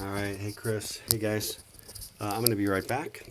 All right, hey Chris, hey guys. I'm going to be right back.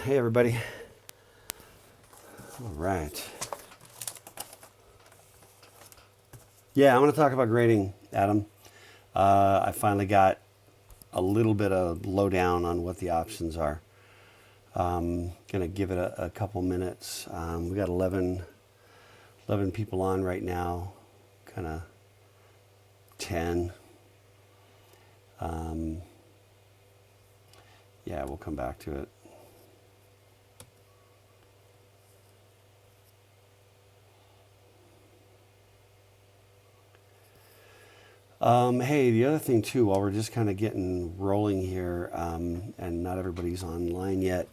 Hey everybody. All right. Yeah, I'm going to talk about grading, Adam. I finally got a little bit of lowdown on what the options are. Going to give it a couple minutes. We got 11 people on right now, kind of 10. Yeah, we'll come back to it. Hey, the other thing too, while we're just kind of getting rolling here, and not everybody's online yet,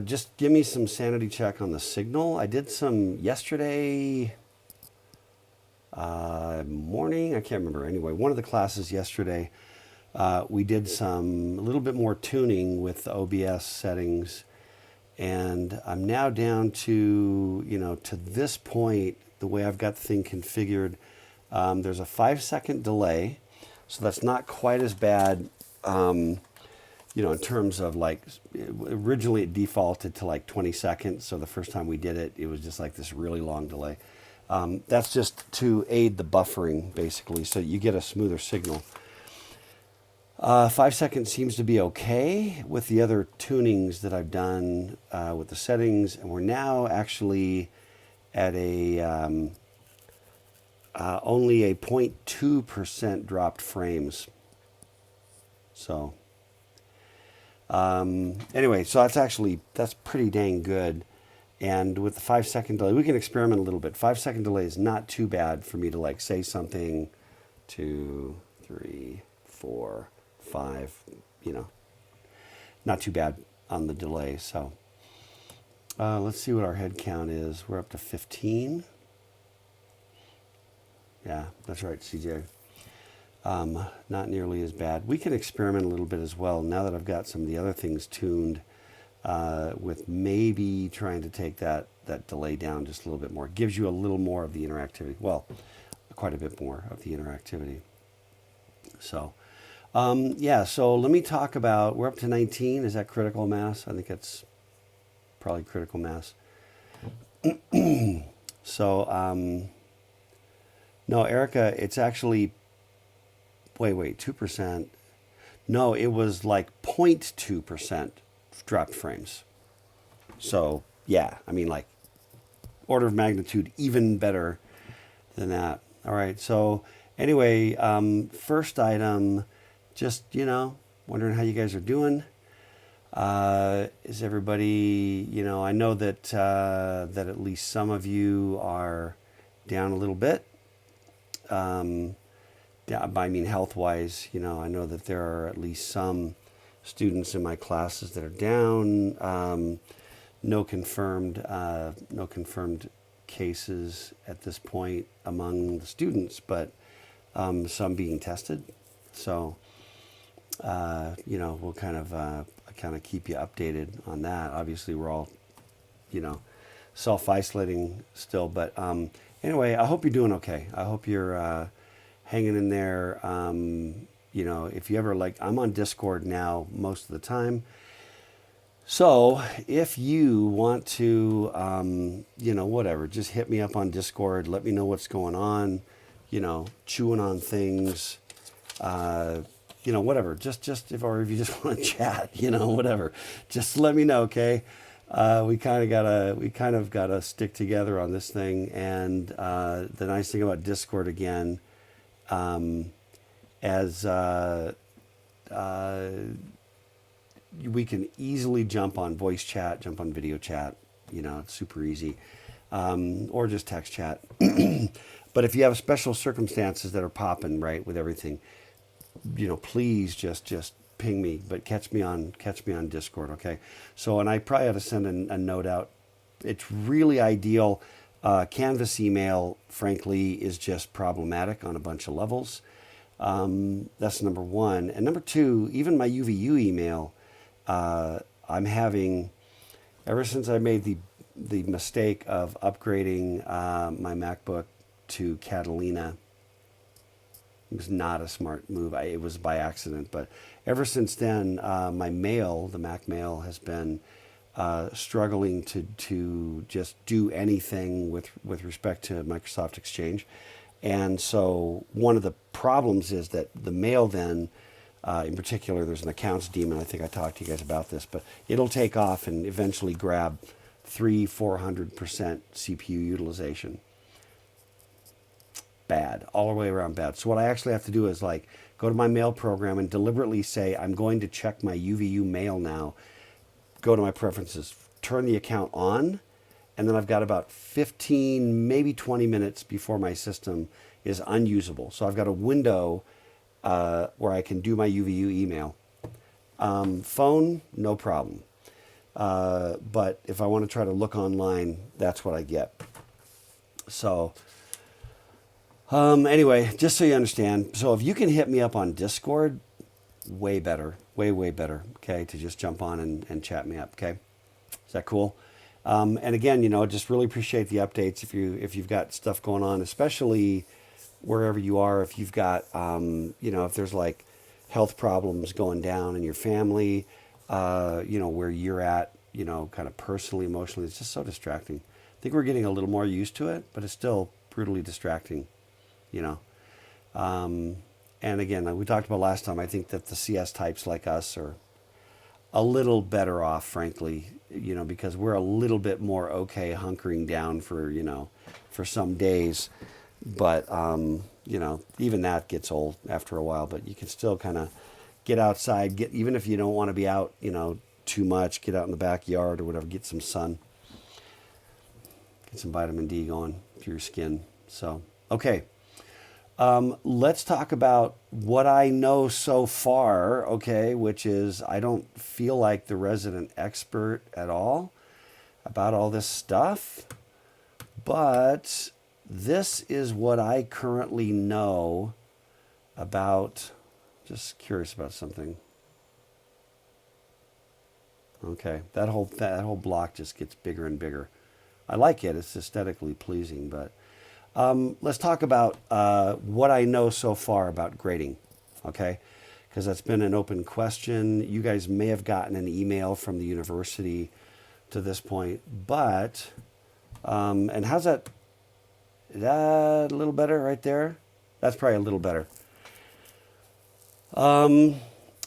just give me some sanity check on the signal. I did some yesterday morning. I can't remember. Anyway, one of the classes yesterday, we did a little bit more tuning with the OBS settings, and I'm now down to, to this point, the way I've got the thing configured, there's a 5-second delay, so that's not quite as bad, in terms of like, originally it defaulted to like 20 seconds, so the first time we did it, it was just like this really long delay. That's just to aid the buffering, basically, so you get a smoother signal. 5 seconds seems to be okay with the other tunings that I've done with the settings, and we're now actually at only a 0.2% dropped frames. So anyway, so that's pretty dang good. And with the 5-second delay, we can experiment a little bit. 5-second delay is not too bad for me to like say something, 2, 3, 4, 5, not too bad on the delay. So let's see what our head count is. We're up to 15. Yeah, that's right, CJ. Not nearly as bad. We can experiment a little bit as well now that I've got some of the other things tuned, with maybe trying to take that delay down just a little bit more. It gives you a little more of the interactivity. Well, quite a bit more of the interactivity. So, yeah, so let me talk about, we're up to 19. Is that critical mass? I think it's probably critical mass. So, no, Erica, it's actually, wait, 2%. No, it was like 0.2% dropped frames. So, yeah, I mean, like, order of magnitude even better than that. All right, so anyway, first item, just, wondering how you guys are doing. Is everybody, I know that that at least some of you are down a little bit. I mean, health-wise, I know that there are at least some students in my classes that are down. No confirmed cases at this point among the students, but some being tested. So we'll kind of keep you updated on that. Obviously, we're all, you know, self-isolating still, but anyway, I hope you're doing okay. I hope you're hanging in there. If you ever I'm on Discord now most of the time. So if you want to, whatever, just hit me up on Discord. Let me know what's going on. Chewing on things. Whatever. Just if you just want to chat, whatever. Just let me know, okay? We kind of gotta stick together on this thing. And the nice thing about Discord again, as we can easily jump on voice chat, jump on video chat. It's super easy, or just text chat. But if you have special circumstances that are popping right with everything, please just ping me. But catch me on Discord, okay? So, and I probably ought to send a note out. It's really ideal. Canvas email, frankly, is just problematic on a bunch of levels. That's number one. And number two, even my UVU email, I'm having, ever since I made the mistake of upgrading my MacBook to Catalina. It was not a smart move. It was by accident. But ever since then, my mail, the Mac mail, has been struggling to just do anything with respect to Microsoft Exchange. And so one of the problems is that the mail then, in particular, there's an accounts daemon. I think I talked to you guys about this, but it'll take off and eventually grab 300-400% CPU utilization. Bad, all the way around bad. So what I actually have to do is go to my mail program and deliberately say, I'm going to check my UVU mail now. Go to my preferences, turn the account on, and then I've got about 15, maybe 20 minutes before my system is unusable. So I've got a window where I can do my UVU email. Phone, no problem. But if I want to try to look online, that's what I get. So anyway, just so you understand, so if you can hit me up on Discord, way better, way better, okay, to just jump on and chat me up, okay? Is that cool? And again, just really appreciate the updates if you've got stuff going on, especially wherever you are. If you've got, if there's health problems going down in your family, where you're at, kind of personally, emotionally, it's just so distracting. I think we're getting a little more used to it, but it's still brutally distracting. And again, like we talked about last time, I think that the CS types like us are a little better off, frankly, because we're a little bit more okay hunkering down for some days. But, even that gets old after a while, but you can still kind of get outside, even if you don't want to be out, too much, get out in the backyard or whatever, get some sun, get some vitamin D going through your skin. So, okay. Let's talk about what I know so far, okay, which is I don't feel like the resident expert at all about all this stuff, but this is what I currently know about, just curious about something. Okay, that whole block just gets bigger and bigger. I like it, it's aesthetically pleasing, but let's talk about what I know so far about grading, okay? Because that's been an open question. You guys may have gotten an email from the university to this point, but, and how's that? Is that a little better right there? That's probably a little better.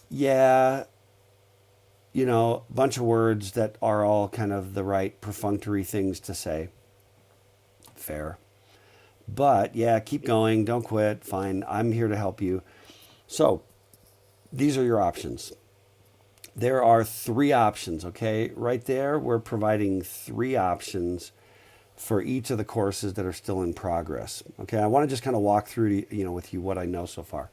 Yeah, a bunch of words that are all kind of the right perfunctory things to say. Fair. But yeah, keep going. Don't quit. Fine. I'm here to help you. So these are your options. There are 3 options, okay? Right there, we're providing 3 options for each of the courses that are still in progress. Okay, I want to just kind of walk through, with you what I know so far.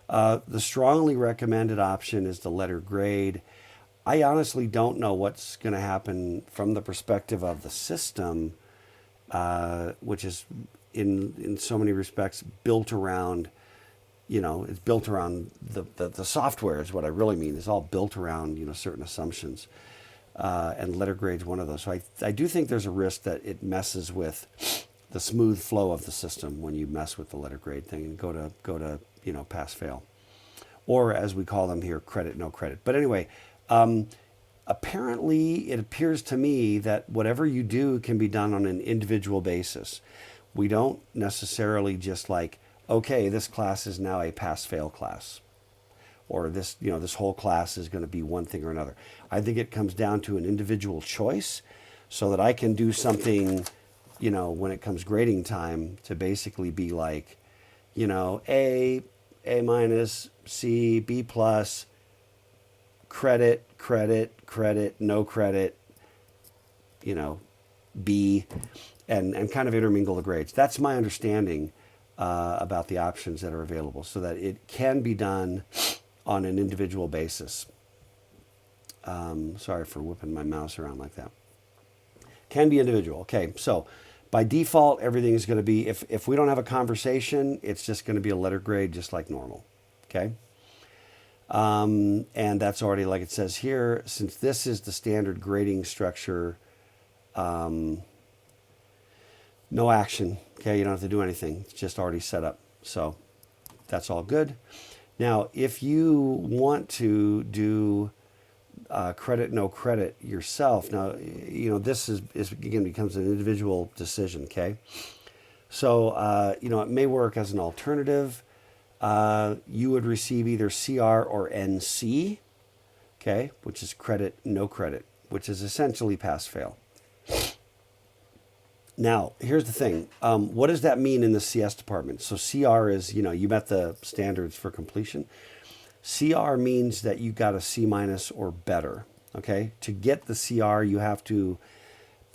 The strongly recommended option is the letter grade. I honestly don't know what's going to happen from the perspective of the system, which is in so many respects built around, it's built around the software is what I really mean. It's all built around, certain assumptions. And letter grade's one of those. So I do think there's a risk that it messes with the smooth flow of the system when you mess with the letter grade thing and go to pass fail, or as we call them here, credit no credit. But anyway, apparently it appears to me that whatever you do can be done on an individual basis. We don't necessarily just like, okay, this class is now a pass fail class, or this whole class is going to be one thing or another. I think it comes down to an individual choice, so that I can do something, when it comes grading time, to basically be like, A minus, C, B plus, credit, no credit, B, and kind of intermingle the grades. That's my understanding about the options that are available, so that it can be done on an individual basis. Sorry for whipping my mouse around like that. Can be individual. Okay, so by default, everything is going to be, if we don't have a conversation, it's just going to be a letter grade just like normal. Okay? And that's already, like it says here, since this is the standard grading structure, no action. Okay, you don't have to do anything. It's just already set up. So that's all good. Now, if you want to do credit, no credit yourself, now, this is again becomes an individual decision, okay? So, it may work as an alternative. You would receive either CR or NC, okay, which is credit, no credit, which is essentially pass fail. Now, here's the thing. What does that mean in the CS department? So CR is, you met the standards for completion. CR means that you got a C minus or better, okay? To get the CR, you have to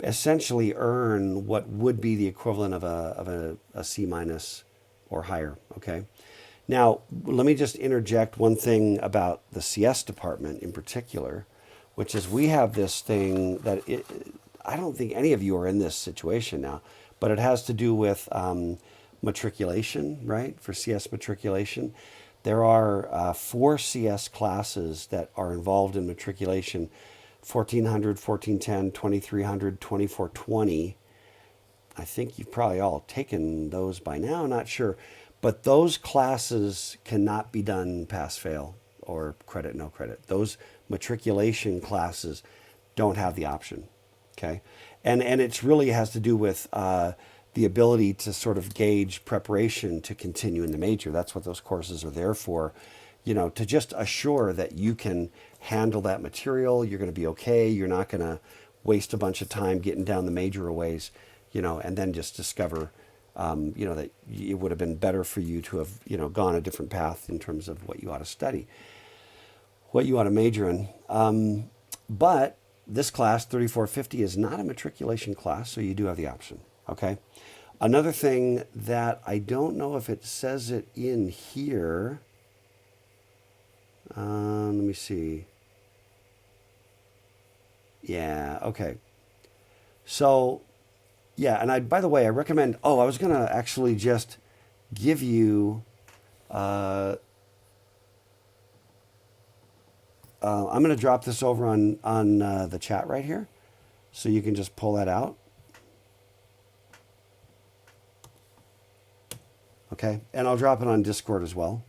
essentially earn what would be the equivalent of a C minus or higher, okay? Now, let me just interject one thing about the CS department in particular, which is we have this thing that I don't think any of you are in this situation now, but it has to do with matriculation, right? For CS matriculation. There are 4 CS classes that are involved in matriculation: 1400, 1410, 2300, 2420. I think you've probably all taken those by now, not sure. But those classes cannot be done pass-fail or credit, no credit. Those matriculation classes don't have the option, okay? And it really has to do with the ability to sort of gauge preparation to continue in the major. That's what those courses are there for, to just assure that you can handle that material. You're going to be okay. You're not going to waste a bunch of time getting down the major a ways, and then just discover, that it would have been better for you to have, gone a different path in terms of what you ought to study, what you ought to major in. But this class, 3450, is not a matriculation class, so you do have the option, okay? Another thing that I don't know if it says it in here, let me see. Yeah, okay. So, yeah, and by the way, I recommend, I was going to actually just give you, I'm going to drop this over on the chat right here, so you can just pull that out. Okay, and I'll drop it on Discord as well.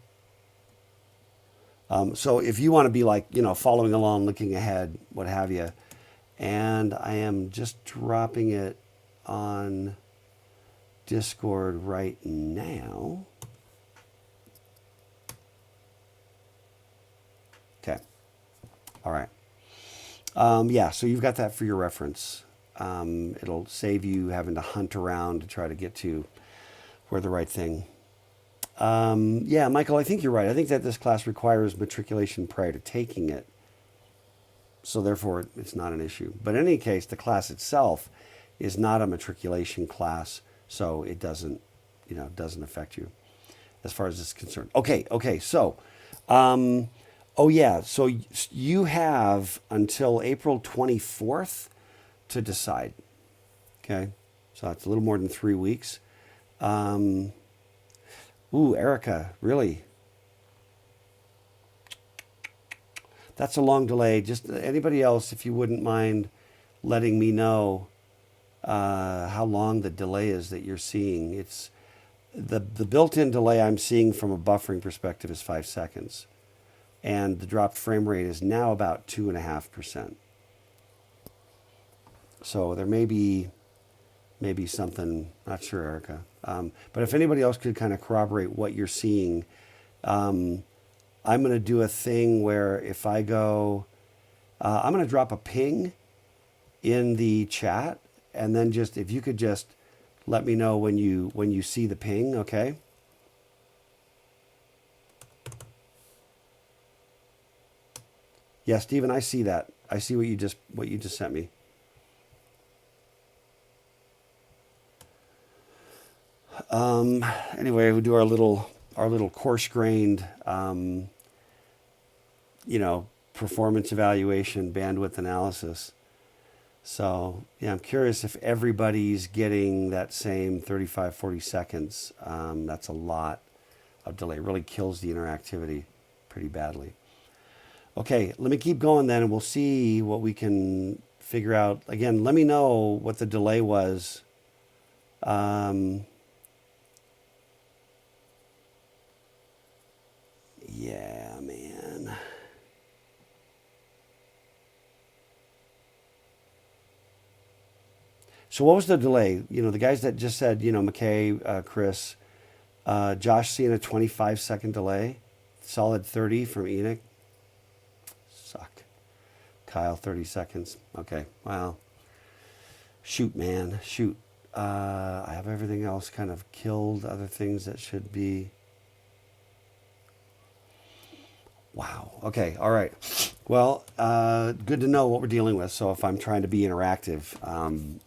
So if you want to be like, following along, looking ahead, what have you, and I am just dropping it on Discord right now. Okay, all right. Yeah, so you've got that for your reference. It'll save you having to hunt around to try to get to where the right thing. Yeah, Michael, I think you're right. I think that this class requires matriculation prior to taking it. So therefore, it's not an issue. But in any case, the class itself is not a matriculation class, so it doesn't affect you as far as it's concerned. Okay, so, so you have until April 24th to decide. Okay, so that's a little more than 3 weeks. Erica, really? That's a long delay. Just anybody else, if you wouldn't mind letting me know how long the delay is that you're seeing. It's the built-in delay I'm seeing from a buffering perspective is 5 seconds, and the dropped frame rate is now about 2.5%. So there may be maybe something, not sure, Erica. But if anybody else could kind of corroborate what you're seeing, I'm going to do a thing where if I go, I'm going to drop a ping in the chat, and then just if you could just let me know when you see the ping, okay? Yeah, Stephen, I see that. I see what you just sent me. Anyway, we do our little coarse-grained, performance evaluation, bandwidth analysis. So yeah, I'm curious if everybody's getting that same 35, 40 seconds. That's a lot of delay. It really kills the interactivity pretty badly. Okay, let me keep going then, and we'll see what we can figure out. Again, let me know what the delay was. Yeah, man. So what was the delay? The guys that just said, McKay, Chris, Josh seeing a 25-second delay. Solid 30 from Enoch. Suck. Kyle, 30 seconds. Okay, well, shoot, man, shoot. I have everything else kind of killed, other things that should be. Wow. Okay. All right. Well, good to know what we're dealing with. So if I'm trying to be interactive, I'm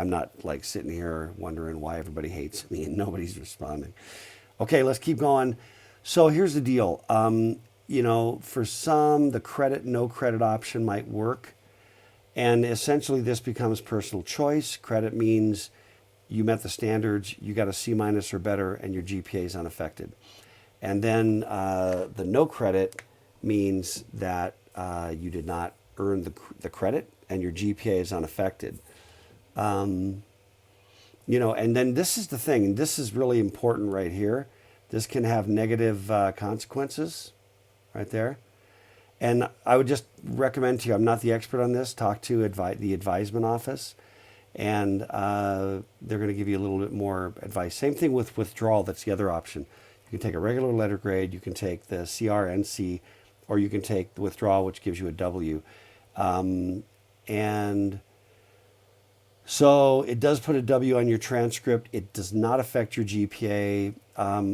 not like sitting here wondering why everybody hates me and nobody's responding. Okay, let's keep going. So here's the deal. For some, the credit, no credit option might work. And essentially this becomes personal choice. Credit means you met the standards, you got a C- or better, and your GPA is unaffected. And then the no credit means that you did not earn the credit and your GPA is unaffected. And then this is the thing, and this is really important right here. This can have negative consequences right there. And I would just recommend to you, I'm not the expert on this, talk to the advisement office, and they're going to give you a little bit more advice. Same thing with withdrawal, that's the other option. You can take a regular letter grade, you can take the CRNC, or you can take the withdrawal, which gives you a W. And so it does put a W on your transcript. It does not affect your GPA.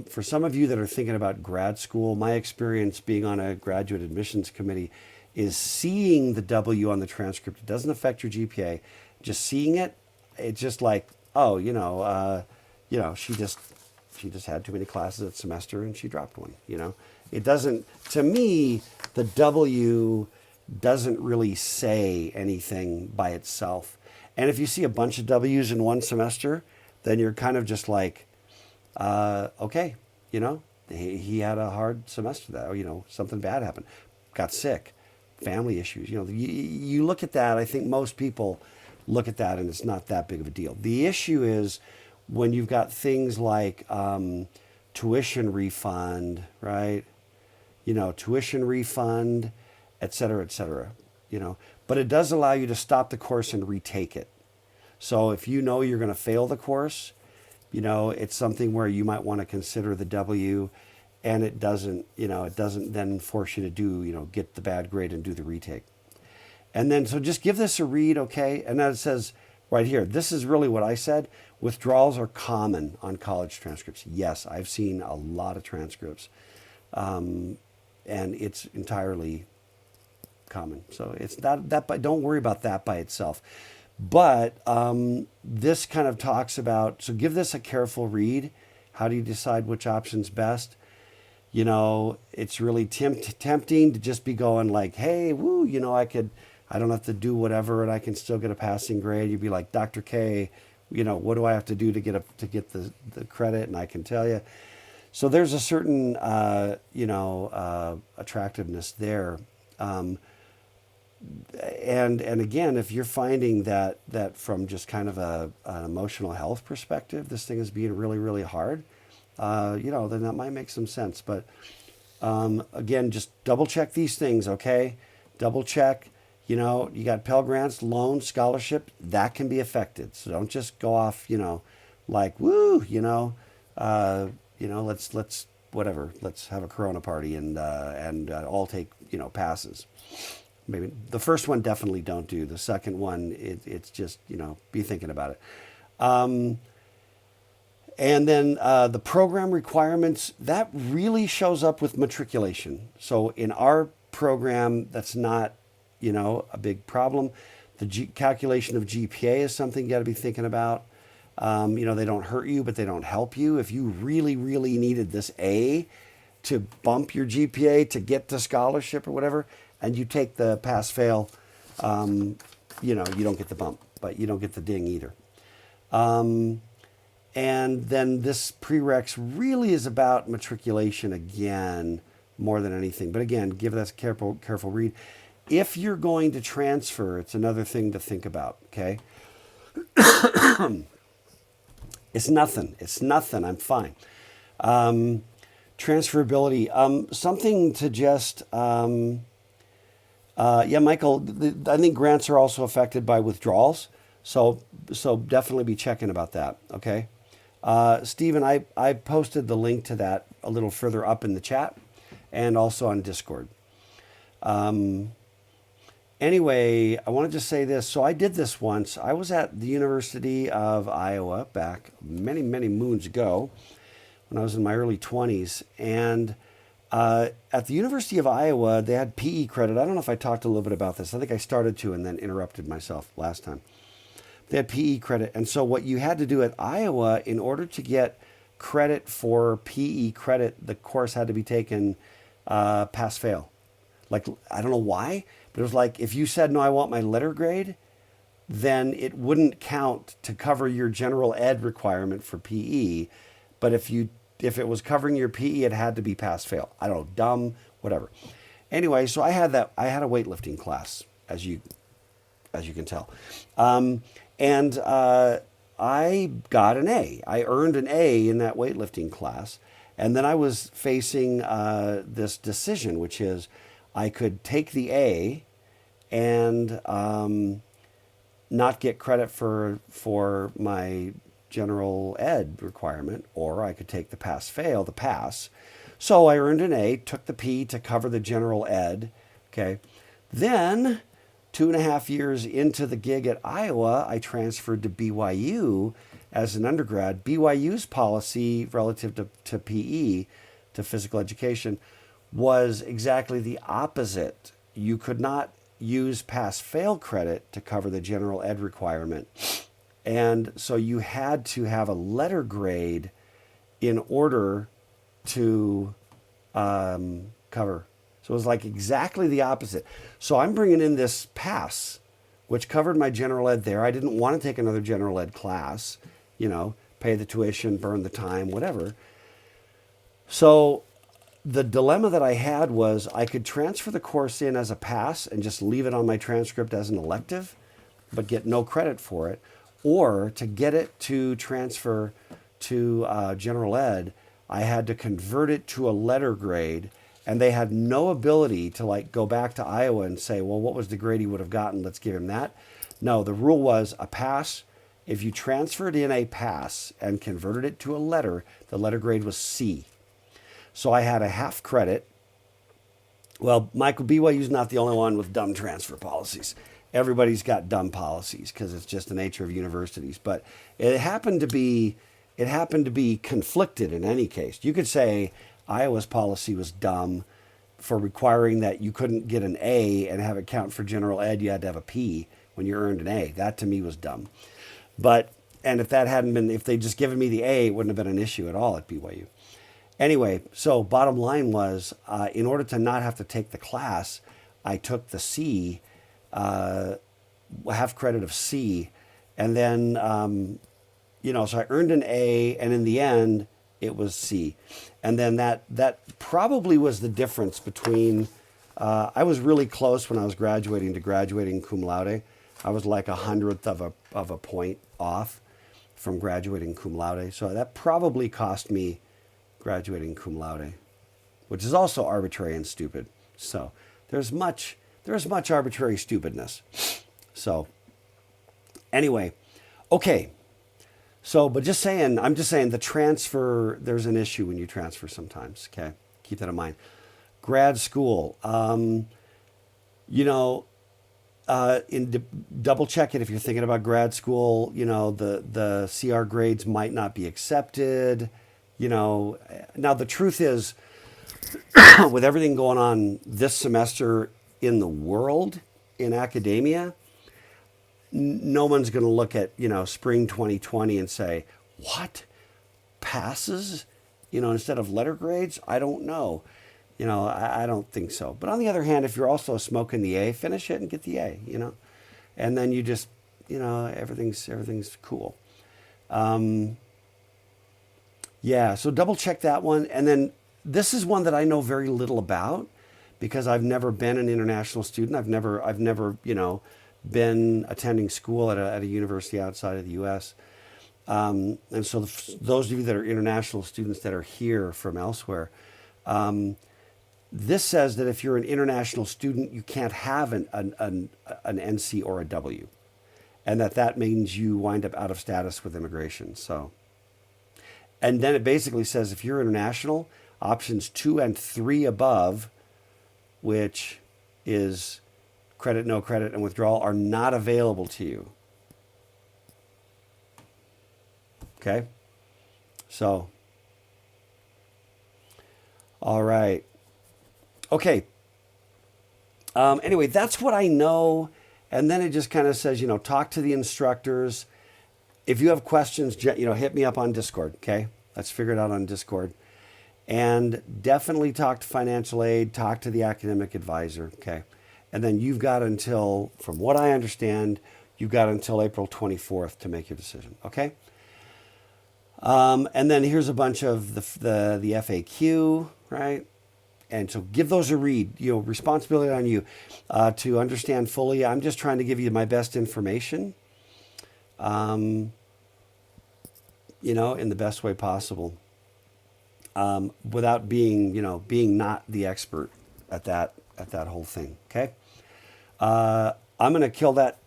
For some of you that are thinking about grad school, my experience being on a graduate admissions committee is seeing the W on the transcript. It doesn't affect your GPA. Just seeing it, it's just like, oh, she just had too many classes that semester and she dropped one. It doesn't, to me, the W doesn't really say anything by itself. And if you see a bunch of W's in one semester, then you're kind of just like, okay, he had a hard semester, that, something bad happened, got sick, family issues. You look at that, I think most people look at that and it's not that big of a deal. The issue is when you've got things like tuition refund, right? Tuition refund, et cetera, But it does allow you to stop the course and retake it. So if you're going to fail the course, it's something where you might want to consider the W, and it doesn't then force you to get the bad grade and do the retake. And then, so just give this a read, okay? And then it says right here, this is really what I said. Withdrawals are common on college transcripts. Yes, I've seen a lot of transcripts, and it's entirely common. So it's not that, but don't worry about that by itself. But this kind of talks about, so give this a careful read. How do you decide which option's best? It's really tempting to just be going like, hey, woo, I don't have to do whatever and I can still get a passing grade. You'd be like, Dr. K, what do I have to do to get the credit? And I can tell you. So there's a certain, attractiveness there. Um, and again, if you're finding that from just kind of an emotional health perspective, this thing is being really, really hard, then that might make some sense. But again, just double check these things, okay? Double check. You got Pell Grants, loans, scholarship, that can be affected. So don't just go off, like, woo, let's whatever, let's have a Corona party and all take, passes. Maybe the first one, definitely don't do. The second one, it's just, be thinking about it. And then the program requirements, that really shows up with matriculation. So in our program, that's not, a big problem. The calculation of GPA is something you got to be thinking about. They don't hurt you, but they don't help you. If you really, really needed this A to bump your GPA to get the scholarship or whatever, and you take the pass-fail, you don't get the bump, but you don't get the ding either. And then this prereqs really is about matriculation again, more than anything. But again, give that a careful read. If you're going to transfer, it's another thing to think about, okay? It's nothing. I'm fine. Transferability. Something to just... Michael, I think grants are also affected by withdrawals. So definitely be checking about that, okay? Stephen, I posted the link to that a little further up in the chat and also on Discord. Anyway, I want to just say this. So I did this once. I was at the University of Iowa back many, many moons ago when I was in my early 20s. And at the University of Iowa, they had PE credit. I don't know if I talked a little bit about this. I think I started to and then interrupted myself last time. They had PE credit. And so what you had to do at Iowa, in order to get credit for PE credit, the course had to be taken pass-fail. Like, I don't know why, but it was like if you said, no, I want my letter grade, then it wouldn't count to cover your general ed requirement for PE. But if it was covering your PE, it had to be pass-fail. I don't know, dumb, whatever. Anyway, so I had a weightlifting class, as you can tell. And I got an A. I earned an A in that weightlifting class. And then I was facing this decision, which is I could take the A and not get credit for my general ed requirement, or I could take the pass-fail, the pass. So I earned an A, took the P to cover the general ed. Okay. Then 2.5 years into the gig at Iowa, I transferred to BYU as an undergrad. BYU's policy relative to PE, to physical education, was exactly the opposite. You could not use pass-fail credit to cover the general ed requirement. And so you had to have a letter grade in order to cover. So it was like exactly the opposite. So I'm bringing in this pass, which covered my general ed there. I didn't want to take another general ed class, pay the tuition, burn the time, whatever. So the dilemma that I had was I could transfer the course in as a pass and just leave it on my transcript as an elective, but get no credit for it. Or to get it to transfer to general ed, I had to convert it to a letter grade, and they had no ability to go back to Iowa and say, well, what was the grade he would have gotten? Let's give him that. No, the rule was a pass. If you transferred in a pass and converted it to a letter, the letter grade was C. So I had a half credit. Well, Michael, BYU's not the only one with dumb transfer policies. Everybody's got dumb policies because it's just the nature of universities. But it happened to be conflicted in any case. You could say Iowa's policy was dumb for requiring that you couldn't get an A and have it count for general ed. You had to have a P when you earned an A. That to me was dumb. And if that hadn't been, if they'd just given me the A, it wouldn't have been an issue at all at BYU. Anyway, so bottom line was, in order to not have to take the class, I took the C, half credit of C, and then, so I earned an A, and in the end, it was C. And then that probably was the difference between, I was really close when I was graduating to graduating cum laude. I was like 100th of a point off from graduating cum laude. So that probably cost me graduating cum laude, which is also arbitrary and stupid. So there's much arbitrary stupidness. So anyway, okay. So, but I'm just saying the transfer, there's an issue when you transfer sometimes, okay? Keep that in mind. Grad school, double check it if you're thinking about grad school, the CR grades might not be accepted, Now the truth is, with everything going on this semester in the world, in academia, no one's going to look at, spring 2020 and say, what? Passes? Instead of letter grades? I don't know. I don't think so. But on the other hand, if you're also smoking the A, finish it and get the A, And then you just, everything's cool. Yeah, so double check that one. And then this is one that I know very little about because I've never been an international student. I've never, been attending school at a university outside of the U.S. And so those of you that are international students that are here from elsewhere, this says that if you're an international student, you can't have an NC or a W, and that means you wind up out of status with immigration. So, and then it basically says if you're international, options 2 and 3 above, which is credit, no credit, and withdrawal, are not available to you. Okay? So, all right. Okay. Anyway, that's what I know. And then it just kind of says, talk to the instructors. If you have questions, hit me up on Discord. Okay? Let's figure it out on Discord. And definitely talk to financial aid, talk to the academic advisor. Okay? And then you've got until, from what I understand, you've got until April 24th to make your decision. Okay? And then here's a bunch of the FAQ, right? And so give those a read. Responsibility on you to understand fully. I'm just trying to give you my best information, in the best way possible, without being not the expert at that whole thing. Okay. I'm gonna kill that.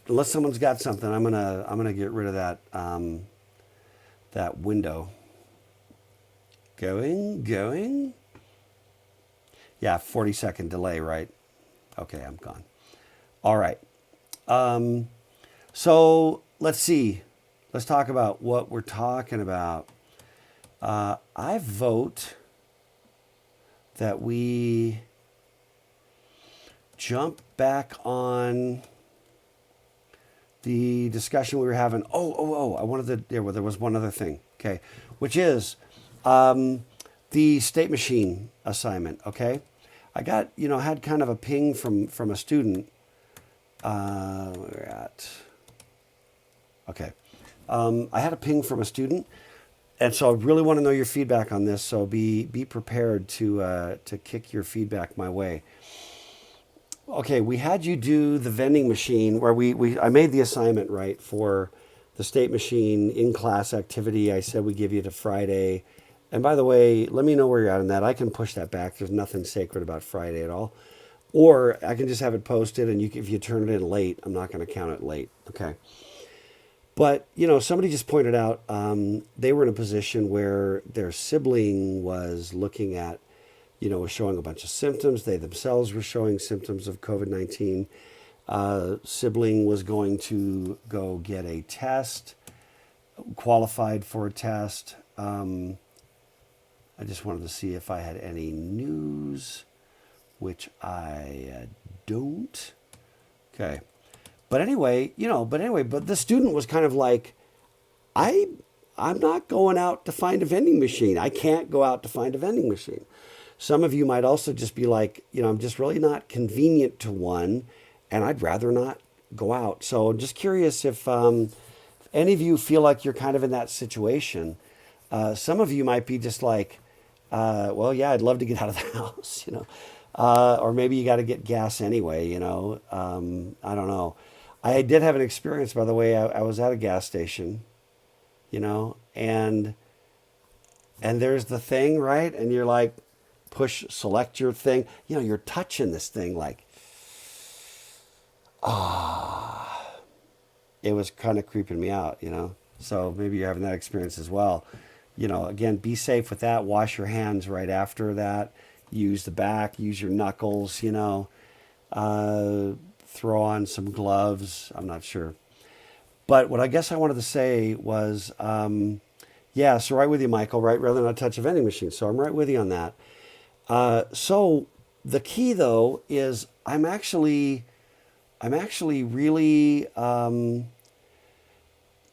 Unless someone's got something, I'm gonna get rid of that that window. Going. Yeah, 40-second delay, right? Okay, I'm gone. All right. So let's see. Let's talk about what we're talking about. I vote that we jump back on the discussion we were having. I wanted to, there was one other thing, okay, which is the state machine assignment, okay? I got, had kind of a ping from a student. Where we're at. Okay. I had a ping from a student, and so I really want to know your feedback on this, so be prepared to kick your feedback my way. Okay, we had you do the vending machine where I made the assignment, right, for the state machine in-class activity. I said we give you to Friday. And by the way, let me know where you're at on that. I can push that back. There's nothing sacred about Friday at all. Or I can just have it posted, and if you turn it in late, I'm not going to count it late. Okay. But, somebody just pointed out they were in a position where their sibling was looking at, was showing a bunch of symptoms. They themselves were showing symptoms of COVID-19. Sibling was going to go get a test, qualified for a test. I just wanted to see if I had any news, which I don't. Okay. But anyway, but the student was kind of like, I'm not going out to find a vending machine. I can't go out to find a vending machine. Some of you might also just be like, I'm just really not convenient to one, and I'd rather not go out. So I'm just curious if any of you feel like you're kind of in that situation. Some of you might be just like, well, yeah, I'd love to get out of the house, or maybe you got to get gas anyway, I don't know. I did have an experience, by the way. I was at a gas station, and there's the thing, right? And you're like, select your thing. You're touching this thing like, it was kind of creeping me out. So maybe you're having that experience as well. Again, be safe with that. Wash your hands right after that. Use the back, use your knuckles, throw on some gloves. I'm not sure. But what I guess I wanted to say was, yeah, so right with you, Michael, right? Rather than not touch a vending machine. So I'm right with you on that. So the key though is I'm actually really,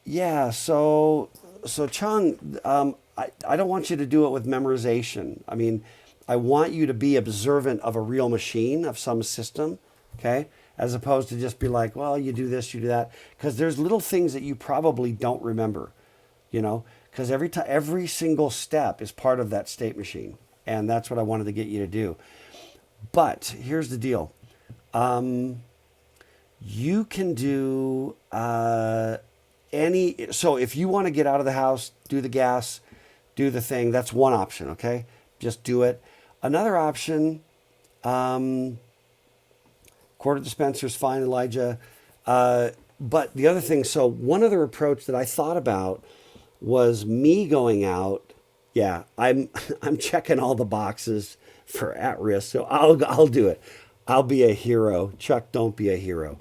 yeah. So Chung, I don't want you to do it with memorization. I mean, I want you to be observant of a real machine, of some system, okay? As opposed to just be like, well, you do this, you do that. Because there's little things that you probably don't remember, because every single step is part of that state machine. And that's what I wanted to get you to do. But here's the deal. You can do so if you want to get out of the house, do the gas, do the thing, that's one option, okay? Just do it. Another option, quarter dispenser is fine, Elijah. But the other thing, so one other approach that I thought about was me going out. Yeah, I'm checking all the boxes for at risk, so I'll do it. I'll be a hero. Chuck, don't be a hero.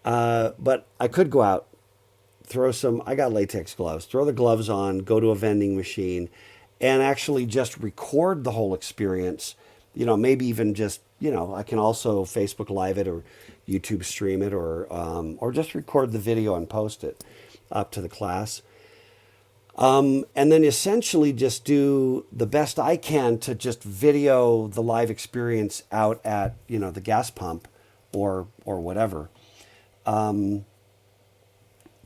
But I could go out, I got latex gloves, throw the gloves on, go to a vending machine, and actually just record the whole experience. Maybe even just, I can also Facebook Live it or YouTube stream it or just record the video and post it up to the class. And then essentially just do the best I can to just video the live experience out at, the gas pump or whatever.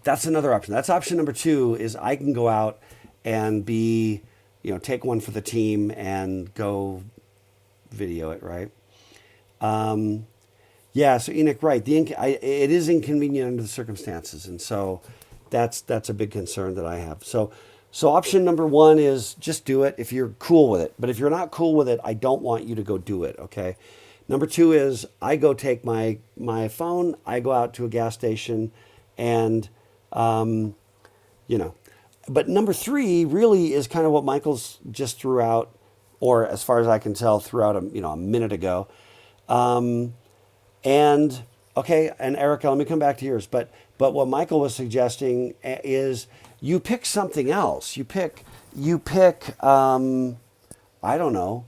That's another option. That's option number 2 is I can go out and take one for the team and go video it, right? Yeah, so Enoch, right. It is inconvenient under the circumstances. And so that's a big concern that I have. So option number 1 is just do it if you're cool with it. But if you're not cool with it, I don't want you to go do it, okay? Number 2 is I go take my phone, I go out to a gas station and, But number 3 really is kind of what Michael's just threw out, or as far as I can tell, threw out a minute ago. And okay, and Erica, let me come back to yours. But what Michael was suggesting is you pick something else. You pick. I don't know,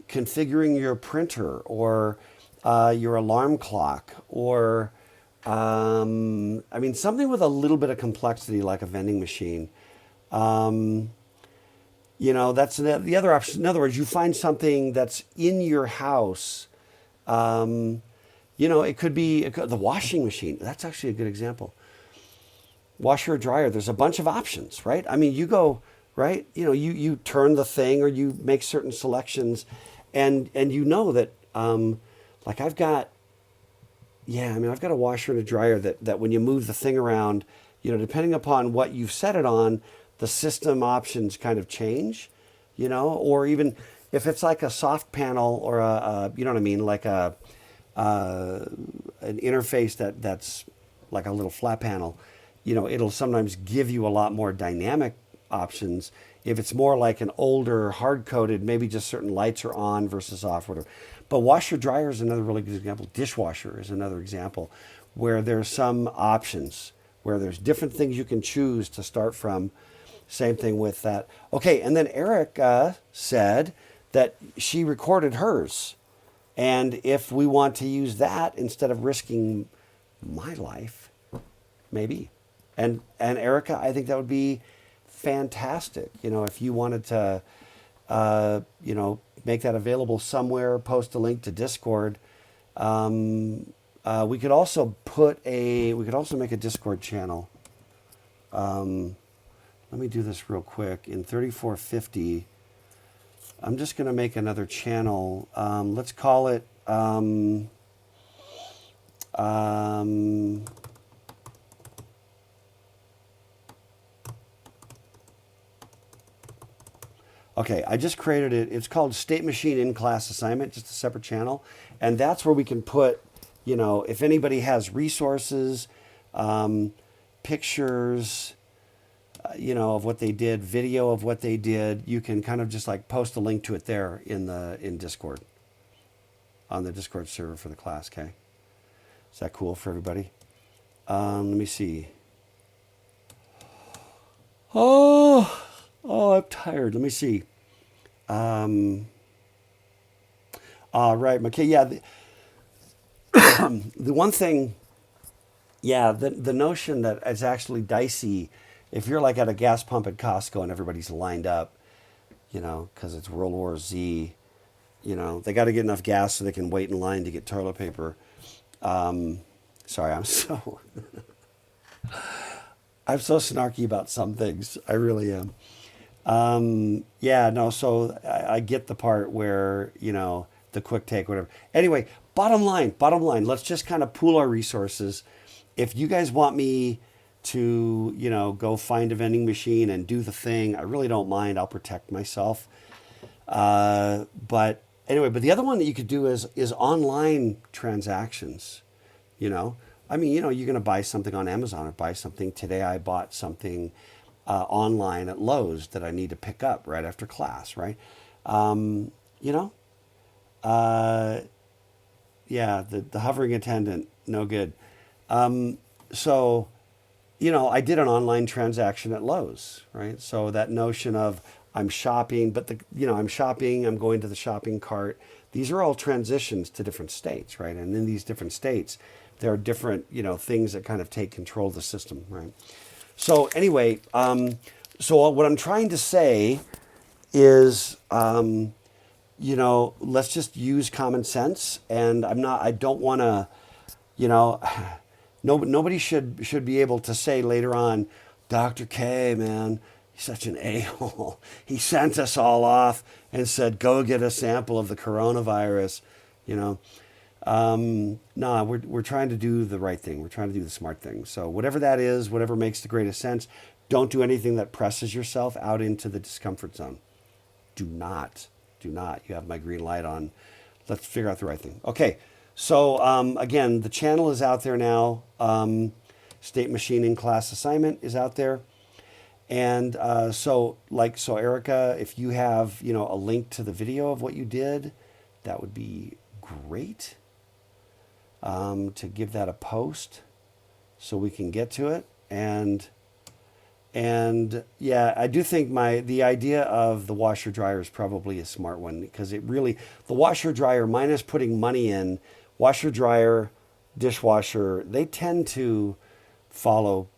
configuring your printer or your alarm clock or something with a little bit of complexity like a vending machine. That's the other option. In other words, you find something that's in your house. It could be the washing machine. That's actually a good example. Washer or dryer. There's a bunch of options, right? I mean, you go, right? You turn the thing or you make certain selections and that, like I've got a washer and a dryer that when you move the thing around, depending upon what you've set it on, the system options kind of change, or even if it's like a soft panel or like an interface that's like a little flat panel, it'll sometimes give you a lot more dynamic options. If it's more like an older hard-coded, maybe just certain lights are on versus off, whatever. But washer dryer is another really good example. Dishwasher is another example where there's some options, where there's different things you can choose to start from. Same thing with that. Okay, and then Erica said that she recorded hers. And if we want to use that instead of risking my life, maybe. And Erica, I think that would be fantastic. If you wanted to, make that available somewhere, post a link to Discord. We could also make a Discord channel. let me do this real quick. In 3450, I'm just going to make another channel. Let's call it okay, I just created it. It's called State Machine in-class assignment, just a separate channel. And that's where we can put, you know, if anybody has resources, pictures, you know, of what they did, video of what they did, you can kind of just like post a link to it there in Discord, on the Discord server for the class, okay? Is that cool for everybody? Let me see. Oh, I'm tired. Let me see. Right, okay, yeah. The one thing, yeah, the notion that it's actually dicey if you're like at a gas pump at Costco and everybody's lined up, you know, because it's World War Z, you know, they got to get enough gas so they can wait in line to get toilet paper. Sorry, I'm so I'm so snarky about some things. I really am. Yeah, no, so I get the part where, you know, the quick take, whatever. Anyway, bottom line, let's just kind of pool our resources. If you guys want me to, you know, go find a vending machine and do the thing, I really don't mind. I'll protect myself. But anyway, but the other one that you could do is online transactions, you know. I mean, you know, you're going to buy something on Amazon or buy something. Today I bought something online at Lowe's that I need to pick up right after class, right? You know, yeah, the hovering attendant, no good. So, you know, I did an online transaction at Lowe's, right? So that notion of I'm shopping, but I'm shopping, I'm going to the shopping cart. These are all transitions to different states, right? And in these different states, there are different, you know, things that kind of take control of the system, right? So anyway, so what I'm trying to say is, you know, let's just use common sense. And I don't want to, you know, nobody should be able to say later on, Dr. K, man, he's such an a-hole. He sent us all off and said, go get a sample of the coronavirus, you know. No, we're trying to do the right thing. We're trying to do the smart thing. So whatever that is, whatever makes the greatest sense, don't do anything that presses yourself out into the discomfort zone. Do not. You have my green light on. Let's figure out the right thing. Okay. So again, the channel is out there now. State Machine in Class Assignment is out there. And so Erica, if you have, you know, a link to the video of what you did, that would be great. To give that a post so we can get to it. And yeah, I do think the idea of the washer dryer is probably a smart one, because it really, the washer dryer, minus putting money in, washer dryer, dishwasher, they tend to follow.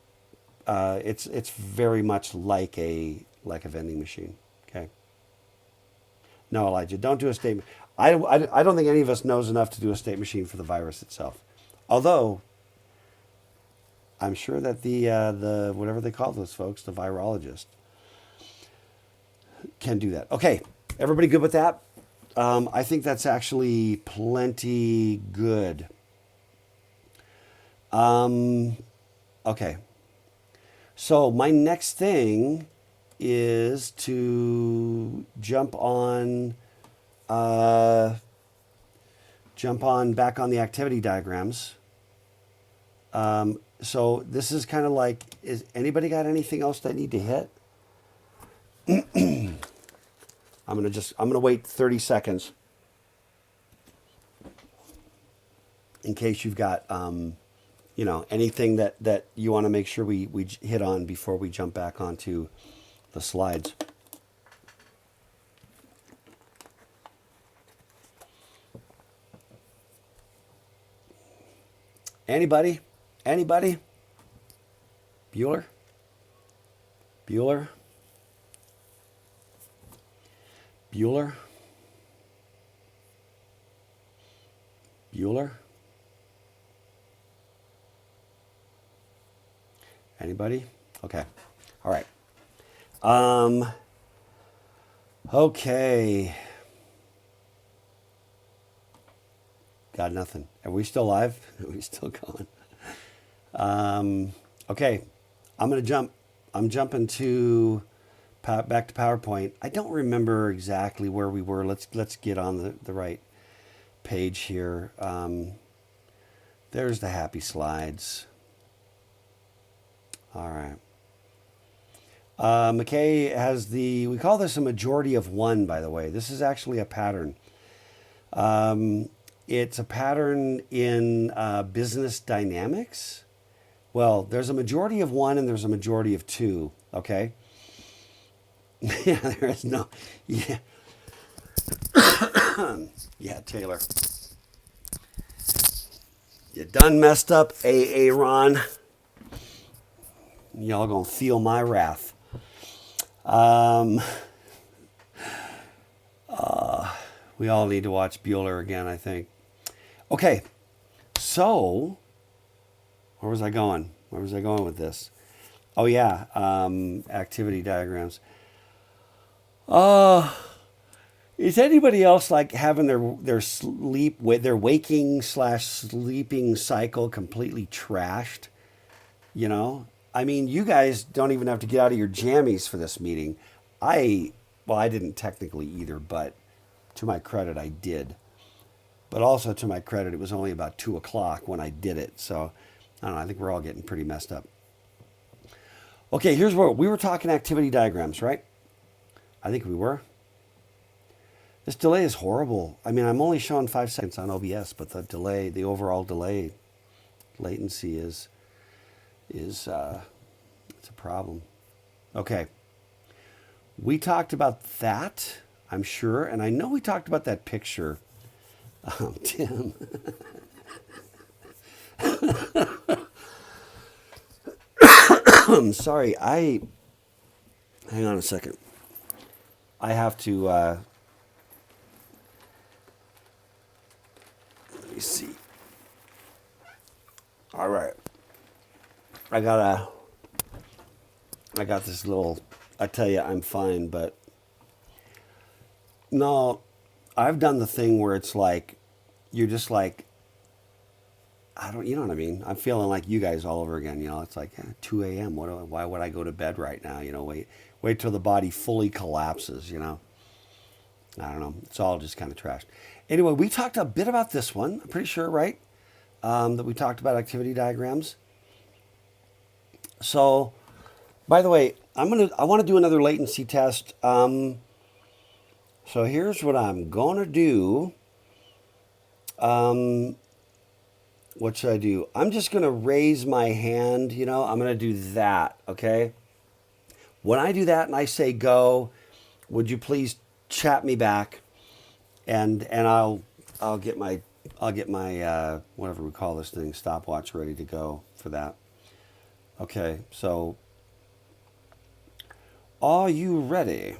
It's very much like a vending machine. Okay. No, Elijah, don't do a statement. I don't think any of us knows enough to do a state machine for the virus itself. Although, I'm sure that the whatever they call those folks, the virologist, can do that. Okay, everybody good with that? I think that's actually plenty good. Okay. So my next thing is to jump on back on the activity diagrams. So this is kind of like, is anybody got anything else that I need to hit? I'm gonna wait 30 seconds in case you've got, you know, anything that you want to make sure we hit on before we jump back onto the slides. Anybody? Bueller? Anybody? Okay. All right. Um, okay. Got nothing. Are we still live? Are we still going? Okay. I'm gonna jump. I'm jumping to back to PowerPoint. I don't remember exactly where we were. Let's get on the right page here. There's the happy slides. All right. McKay has we call this a majority of one, by the way. This is actually a pattern. It's a pattern in business dynamics. Well, there's a majority of one and there's a majority of two, okay? Yeah, there is no, yeah. Yeah, Taylor. You done messed up, Ron. Y'all gonna feel my wrath. We all need to watch Bueller again, I think. Okay, so where was I going? Where was I going with this? Oh yeah, activity diagrams. Is anybody else like having their their waking slash sleeping cycle completely trashed? You know, I mean, you guys don't even have to get out of your jammies for this meeting. I didn't technically either, but to my credit, I did. But also to my credit, it was only about 2 o'clock when I did it. So I don't know. I think we're all getting pretty messed up. Okay, here's where we were talking activity diagrams, right? I think we were. This delay is horrible. I mean, I'm only showing 5 seconds on OBS, but the delay, the overall delay latency is it's a problem. Okay. We talked about that, I'm sure, and I know we talked about that picture. Tim. I'm sorry. Hang on a second. I have to. Let me see. All right. I got this little. I tell you, I'm fine, but no, I've done the thing where it's like, you're just like, you know what I mean? I'm feeling like you guys all over again. You know, it's like 2 a.m. Why would I go to bed right now? You know, wait till the body fully collapses. You know, I don't know. It's all just kind of trashed. Anyway, we talked a bit about this one. I'm pretty sure, right? That we talked about activity diagrams. So, by the way, I want to do another latency test. So here's what I'm gonna do. What should I do? I'm just gonna raise my hand. You know, I'm gonna do that. Okay. When I do that and I say go, would you please chat me back, and I'll get my whatever we call this thing, stopwatch, ready to go for that. Okay, so are you ready?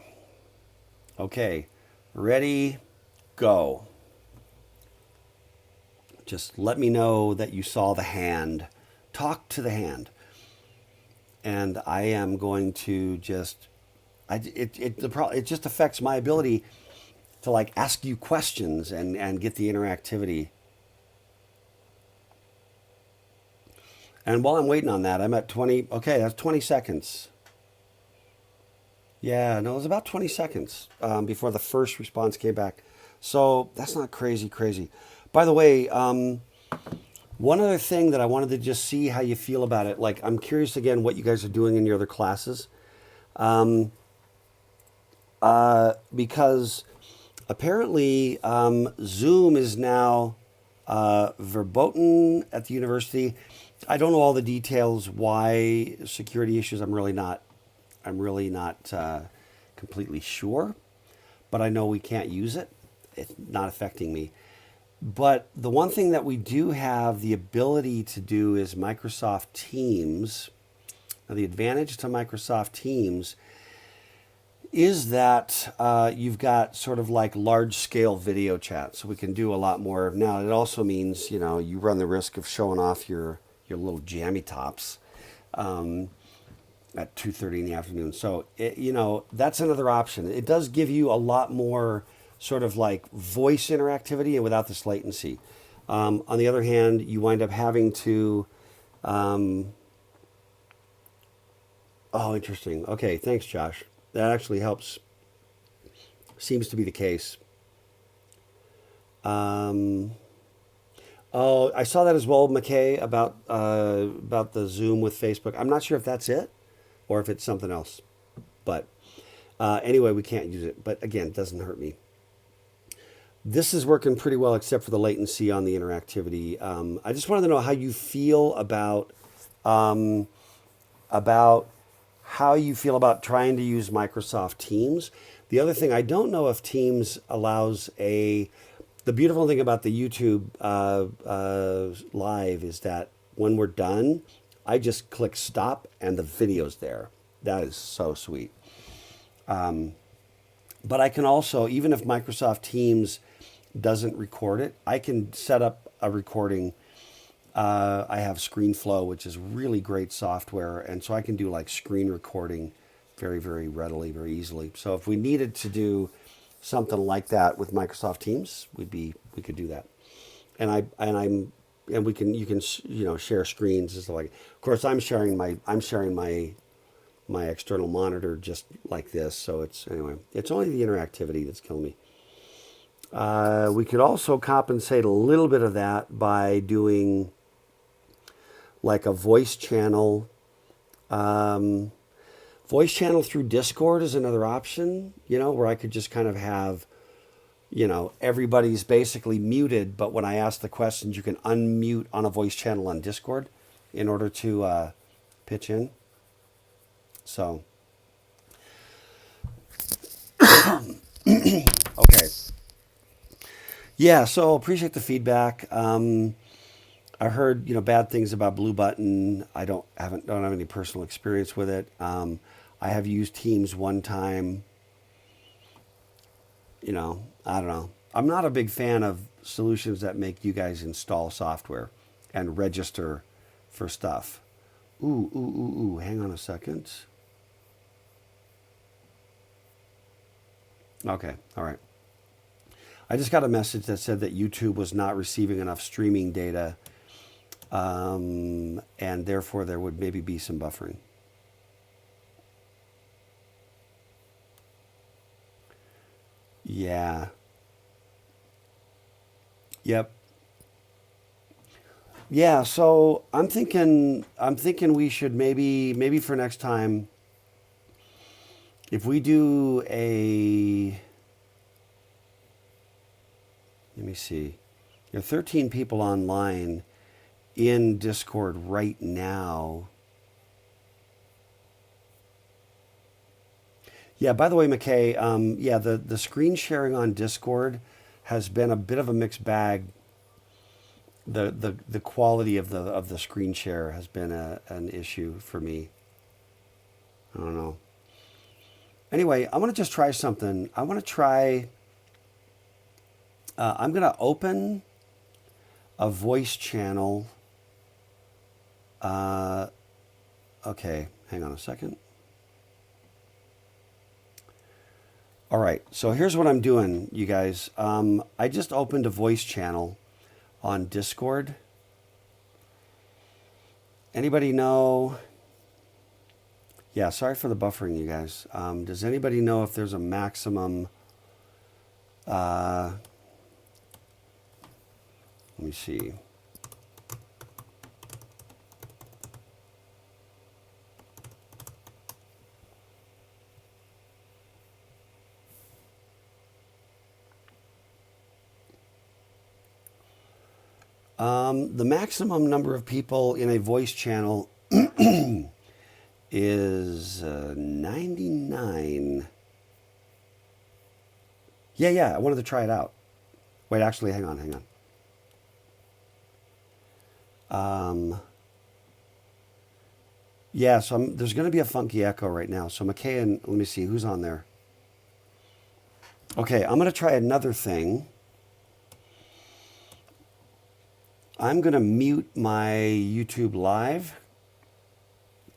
Okay, ready, go. Just let me know that you saw the hand. Talk to the hand. And I am going to just, it just affects my ability to like ask you questions and get the interactivity. And while I'm waiting on that, I'm at 20. Okay, that's 20 seconds. Yeah, no, it was about 20 seconds before the first response came back. So that's not crazy. By the way, one other thing that I wanted to just see how you feel about it. Like, I'm curious again what you guys are doing in your other classes. Because apparently Zoom is now verboten at the university. I don't know all the details why, security issues. I'm really not completely sure, but I know we can't use it. It's not affecting me. But the one thing that we do have the ability to do is Microsoft Teams. Now, the advantage to Microsoft Teams is that you've got sort of like large-scale video chat, so we can do a lot more. Now, it also means, you know, you run the risk of showing off your little jammy tops. at 2:30 in the afternoon. So that's another option. It does give you a lot more sort of like voice interactivity and without this latency. On the other hand, you wind up having to. Oh, interesting. Okay, thanks, Josh. That actually helps. Seems to be the case. Um, oh, I saw that as well, McKay, about the Zoom with Facebook. I'm not sure if that's it or if it's something else. But anyway, we can't use it. But again, it doesn't hurt me. This is working pretty well, except for the latency on the interactivity. I just wanted to know how you feel um, about how you feel about trying to use Microsoft Teams. The other thing, I don't know if Teams allows a. The beautiful thing about the YouTube live is that when we're done, I just click stop and the video's there. That is so sweet. But I can also, even if Microsoft Teams doesn't record it, I can set up a recording. I have ScreenFlow, which is really great software, and so I can do like screen recording very, very readily, very easily. So if we needed to do something like that with Microsoft Teams, we could do that. And we can you can share screens and stuff like. Of course, I'm sharing my external monitor just like this. So it's only the interactivity that's killing me. We could also compensate a little bit of that by doing like a voice channel. Voice channel through Discord is another option, where I could just kind of have, everybody's basically muted, but when I ask the questions, you can unmute on a voice channel on Discord in order to pitch in. So, okay. Yeah, so appreciate the feedback. I heard bad things about Blue Button. I don't have any personal experience with it. I have used Teams one time. I don't know. I'm not a big fan of solutions that make you guys install software and register for stuff. Ooh. Hang on a second. Okay, all right. I just got a message that said that YouTube was not receiving enough streaming data, and therefore there would maybe be some buffering. Yeah. Yep. Yeah, so I'm thinking we should maybe for next time, if we do let me see. There are 13 people online in Discord right now. Yeah, by the way, McKay, yeah, the screen sharing on Discord has been a bit of a mixed bag. The quality of the screen share has been an issue for me. I don't know. Anyway, I want to just try something. I want to try. I'm going to open a voice channel. Okay, hang on a second. All right, so here's what I'm doing, you guys. I just opened a voice channel on Discord. Anybody know? Yeah, sorry for the buffering, you guys. Does anybody know if there's a maximum? Let me see. The maximum number of people in a voice channel is 99. Yeah, I wanted to try it out. Wait, actually, hang on. Yeah, so there's going to be a funky echo right now. So McKay, and let me see, who's on there? Okay, I'm going to try another thing. I'm going to mute my YouTube live.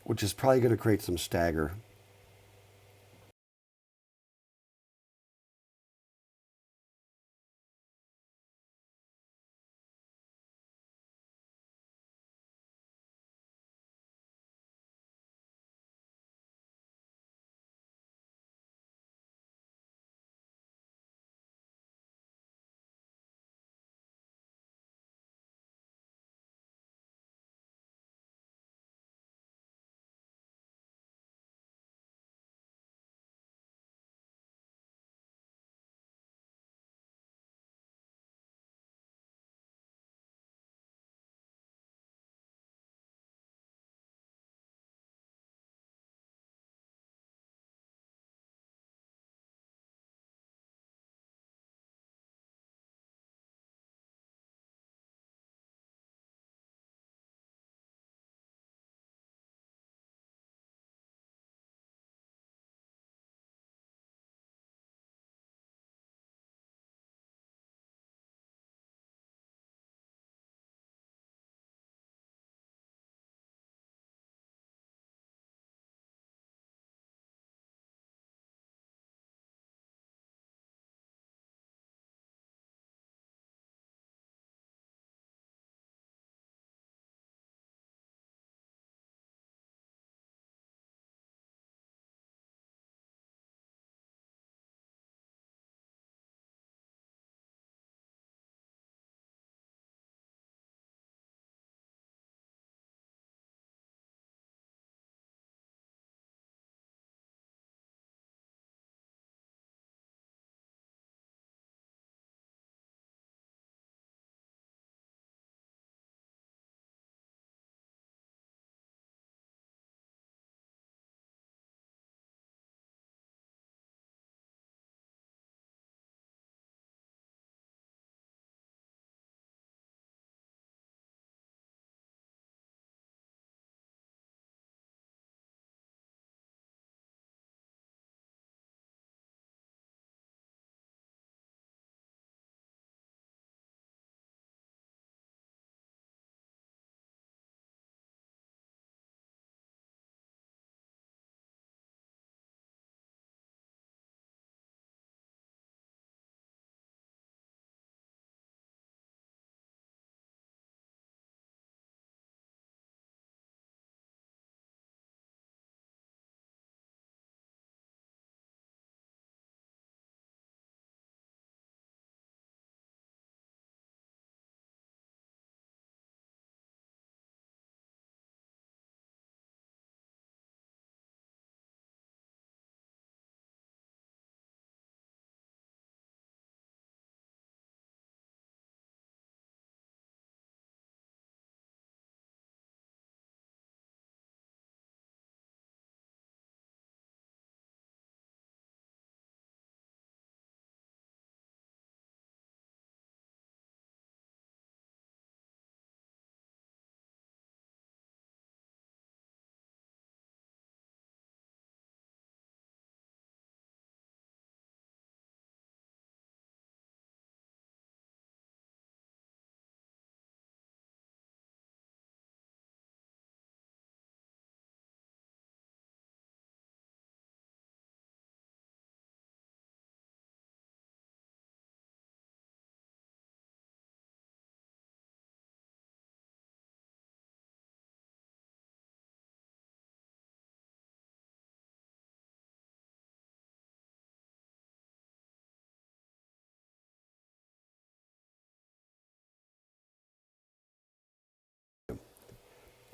which is probably going to create some stagger.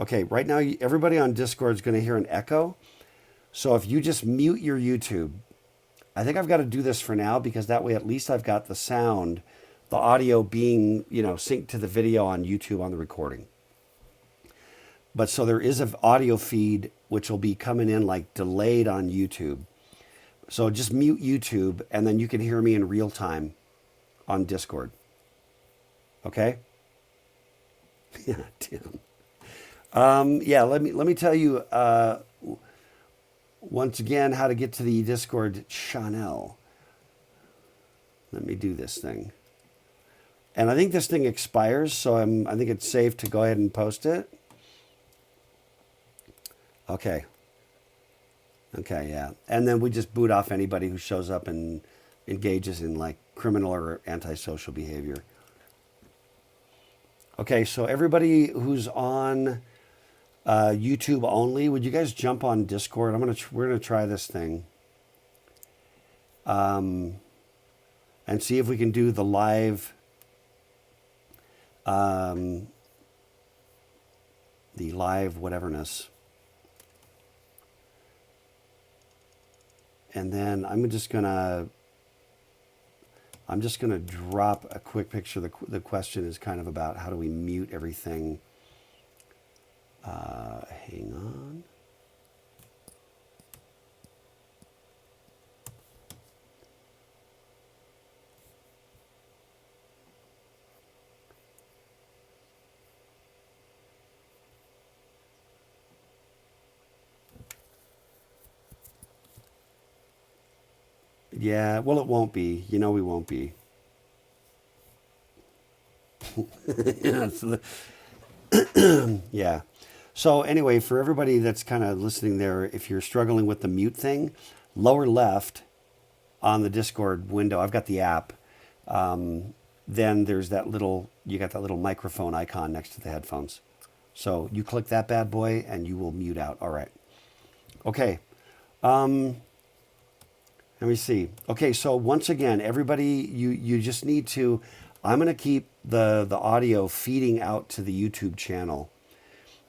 Okay, right now everybody on Discord is going to hear an echo. So if you just mute your YouTube, I think I've got to do this for now because that way at least I've got the sound, the audio being, synced to the video on YouTube on the recording. But so there is an audio feed which will be coming in like delayed on YouTube. So just mute YouTube and then you can hear me in real time on Discord. Okay? Yeah, Tim. Yeah, let me tell you once again how to get to the Discord channel. Let me do this thing. And I think this thing expires, so I think it's safe to go ahead and post it. Okay. Okay, yeah. And then we just boot off anybody who shows up and engages in like criminal or antisocial behavior. Okay, so everybody who's on YouTube only, would you guys jump on Discord? We're gonna try this thing, and see if we can do the live, whateverness. And then I'm just gonna drop a quick picture. The question is kind of about how do we mute everything. Hang on. Yeah, well, it won't be. You know, we won't be. Yeah, yeah. So anyway, for everybody that's kind of listening there, if you're struggling with the mute thing, lower left on the Discord window, I've got the app. Then there's you got that little microphone icon next to the headphones. So you click that bad boy and you will mute out. All right. Okay. Let me see. Okay, so once again, everybody, you just need to. I'm going to keep the audio feeding out to the YouTube channel,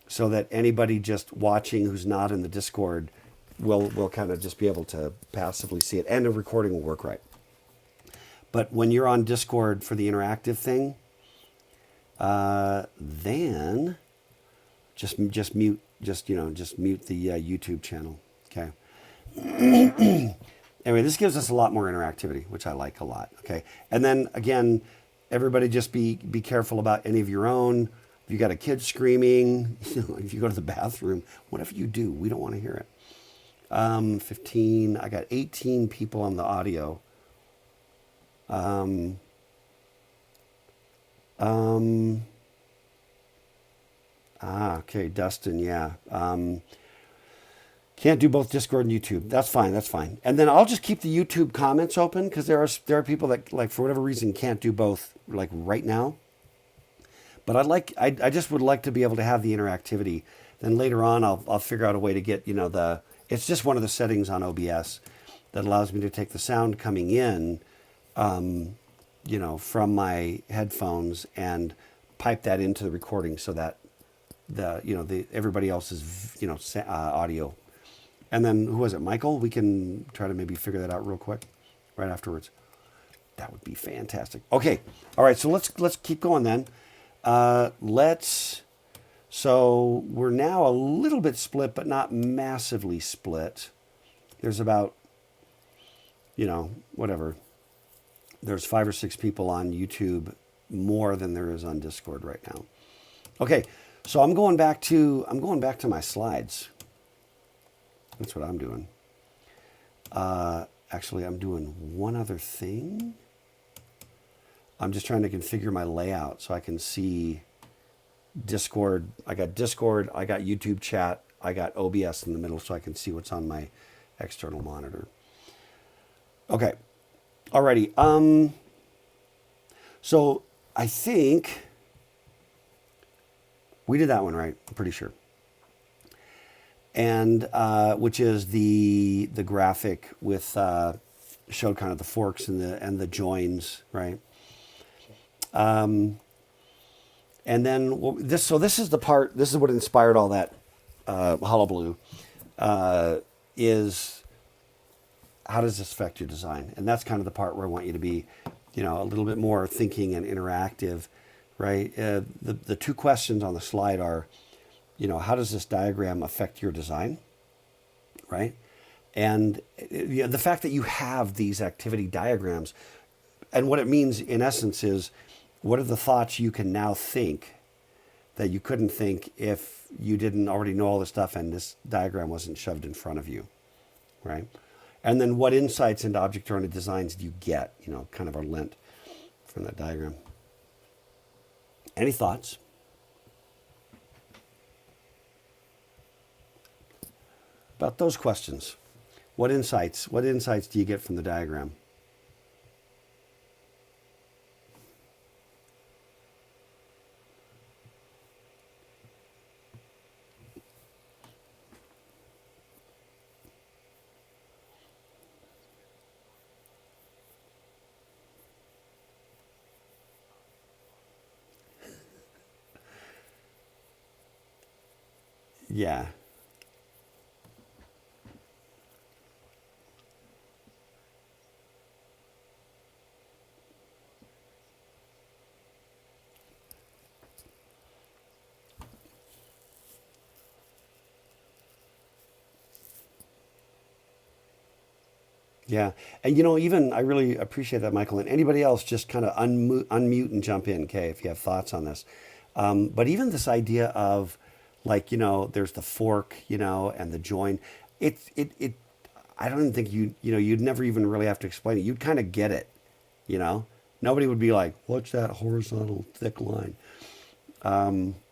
so that anybody just watching who's not in the Discord will kind of just be able to passively see it, and the recording will work right. But when you're on Discord for the interactive thing, then just mute the YouTube channel. Okay. Anyway, this gives us a lot more interactivity, which I like a lot. Okay, and then again, everybody just be careful about any of your own. If you got a kid screaming, if you go to the bathroom, whatever you do, we don't want to hear it. 15. I got 18 people on the audio. Okay, Dustin, yeah. Can't do both Discord and YouTube. That's fine. That's fine. And then I'll just keep the YouTube comments open because there are people that, like, for whatever reason can't do both, like, right now. But I just would like to be able to have the interactivity. Then later on, I'll figure out a way to get it's just one of the settings on OBS that allows me to take the sound coming in, from my headphones and pipe that into the recording so that everybody else's audio. And then who was it, Michael? We can try to maybe figure that out real quick, right afterwards. That would be fantastic. Okay, all right. So let's keep going then. So we're now a little bit split, but not massively split. There's about, whatever. There's 5 or 6 people on YouTube more than there is on Discord right now. Okay, so I'm going back to my slides. That's what I'm doing. Actually, I'm doing one other thing. I'm just trying to configure my layout so I can see Discord. I got Discord, I got YouTube chat, I got OBS in the middle so I can see what's on my external monitor. Okay. Alrighty. So I think we did that one right, I'm pretty sure. And which is the graphic with showed kind of the forks and the joins, right? And then this is the part. This is what inspired all that hullabaloo. Is how does this affect your design? And that's kind of the part where I want you to be, a little bit more thinking and interactive, right? The 2 questions on the slide are, how does this diagram affect your design, right? And the fact that you have these activity diagrams, and what it means in essence is, what are the thoughts you can now think that you couldn't think if you didn't already know all this stuff and this diagram wasn't shoved in front of you, right? And then what insights into object-oriented designs do you get, kind of are lent from that diagram. Any thoughts? about those questions. What insights do you get from the diagram? Yeah. Yeah. And even I really appreciate that, Michael. And anybody else, just kind of unmute and jump in, okay, if you have thoughts on this. But even this idea of like, there's the fork, and the join. It, I don't even think you'd never even really have to explain it. You'd kind of get it, you know? Nobody would be like, what's that horizontal thick line? I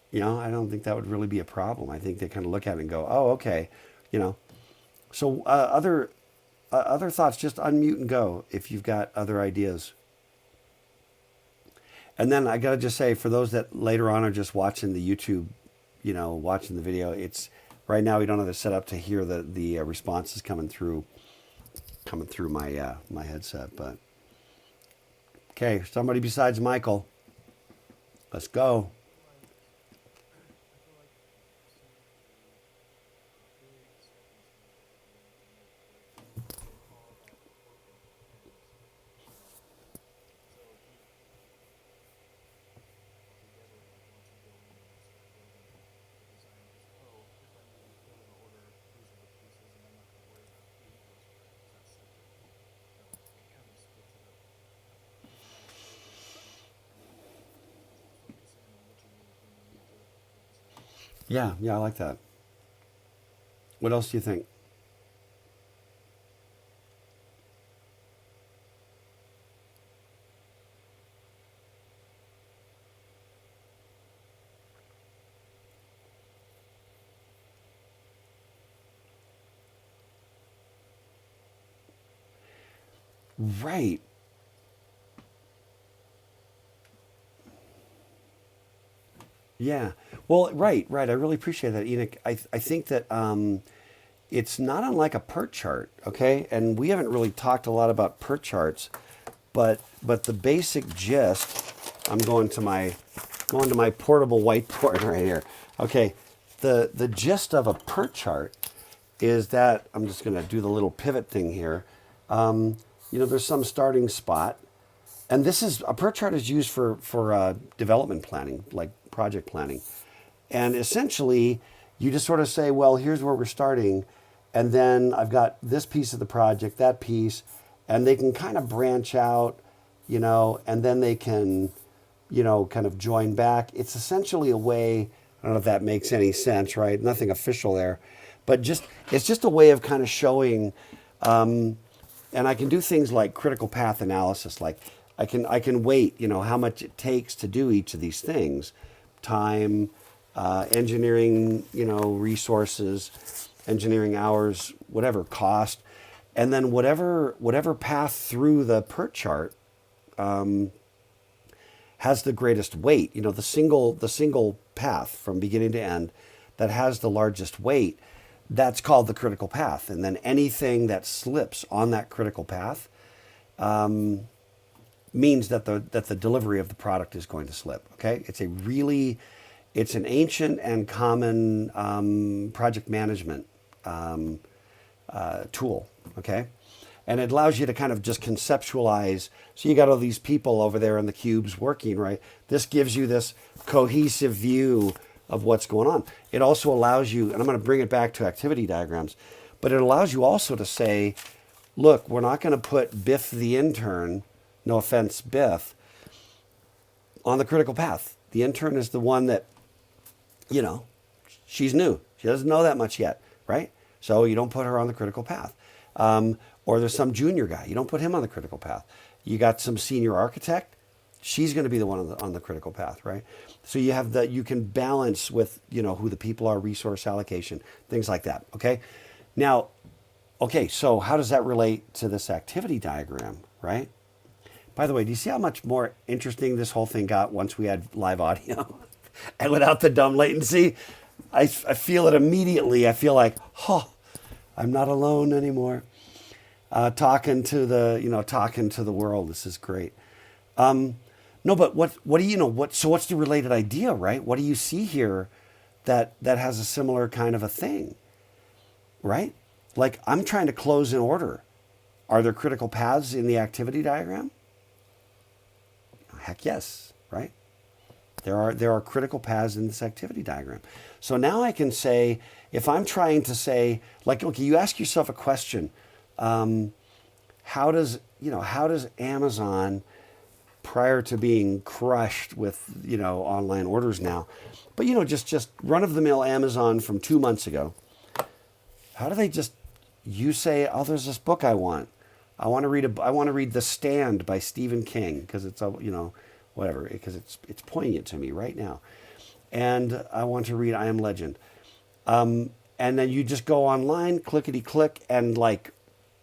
don't think that would really be a problem. I think they kind of look at it and go, oh, okay, you know. So other thoughts, just unmute and go if you've got other ideas. And then I gotta just say, for those that later on are just watching the YouTube, watching the video, it's right now we don't have it set up to hear the responses coming through my headset. But okay, somebody besides Michael, let's go. Yeah, yeah, I like that. What else do you think? Right. Yeah. Well, right, right. I really appreciate that, Enoch. I think that it's not unlike a PERT chart, okay? And we haven't really talked a lot about PERT charts, but the basic gist. I'm going to my portable whiteboard right here. Okay, the gist of a PERT chart is that I'm just going to do the little pivot thing here. There's some starting spot, and this is a PERT chart is used for development planning, like project planning, and essentially you just sort of say, well, here's where we're starting, and then I've got this piece of the project, that piece, and they can kind of branch out, and then they can, kind of join back. It's essentially a way. I don't know if that makes any sense, right? Nothing official there, but it's just a way of kind of showing. And I can do things like critical path analysis. Like I can weight, how much it takes to do each of these things, time, engineering, resources, engineering hours, whatever cost, and then whatever path through the PERT chart has the greatest weight. The single path from beginning to end that has the largest weight. That's called the critical path. And then anything that slips on that critical path means that the delivery of the product is going to slip. Okay, it's an ancient and common project management tool. Okay, and it allows you to kind of just conceptualize. So you got all these people over there in the cubes working, right? This gives you this cohesive view of what's going on. It also allows you, and I'm going to bring it back to activity diagrams, but it allows you also to say, look, we're not going to put Biff the intern, no offense, Biff, on the critical path. The intern is the one that, she's new. She doesn't know that much yet, right? So you don't put her on the critical path. Or there's some junior guy. You don't put him on the critical path. You got some senior architect. She's going to be the one on the critical path, right? So you can balance with, who the people are, resource allocation, things like that, okay? Now, okay, so how does that relate to this activity diagram, right? By the way, do you see how much more interesting this whole thing got once we had live audio and without the dumb latency? I feel it immediately. I feel like, oh, I'm not alone anymore. Talking to the world. This is great. No, but what do you know? So what's the related idea, right? What do you see here that has a similar kind of a thing, right? Like I'm trying to close in order. Are there critical paths in the activity diagram? Heck yes, right? There are critical paths in this activity diagram. So now I can say, if I'm trying to say, like, okay, you ask yourself a question. How does Amazon, prior to being crushed with, online orders now, but, just run of the mill Amazon from 2 months ago, how do they you say, oh, there's this book I want. I want to read The Stand by Stephen King because it's whatever, because it's poignant to me right now. And I want to read I Am Legend. And then you just go online, clickety click, and like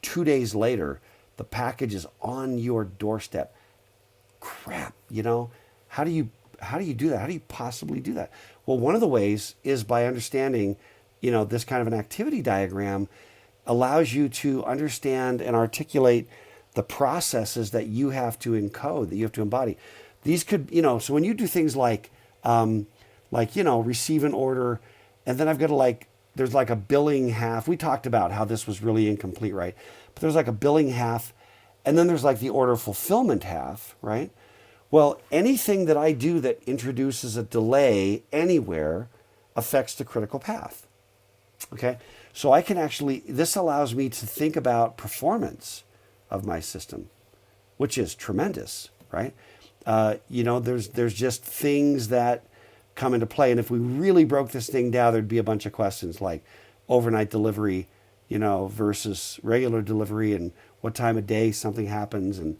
2 days later, the package is on your doorstep. Crap, how do you do that? How do you possibly do that? Well, one of the ways is by understanding, this kind of an activity diagram allows you to understand and articulate the processes that you have to encode, that you have to embody. These could, so when you do things like receive an order, and then I've got to there's like a billing half. We talked about how this was really incomplete, right? But there's like a billing half, and then there's like the order fulfillment half, right? Well, anything that I do that introduces a delay anywhere affects the critical path. Okay? So I can this allows me to think about performance of my system, which is tremendous, right? There's just things that come into play. And if we really broke this thing down, there'd be a bunch of questions like overnight delivery, versus regular delivery, and what time of day something happens, and,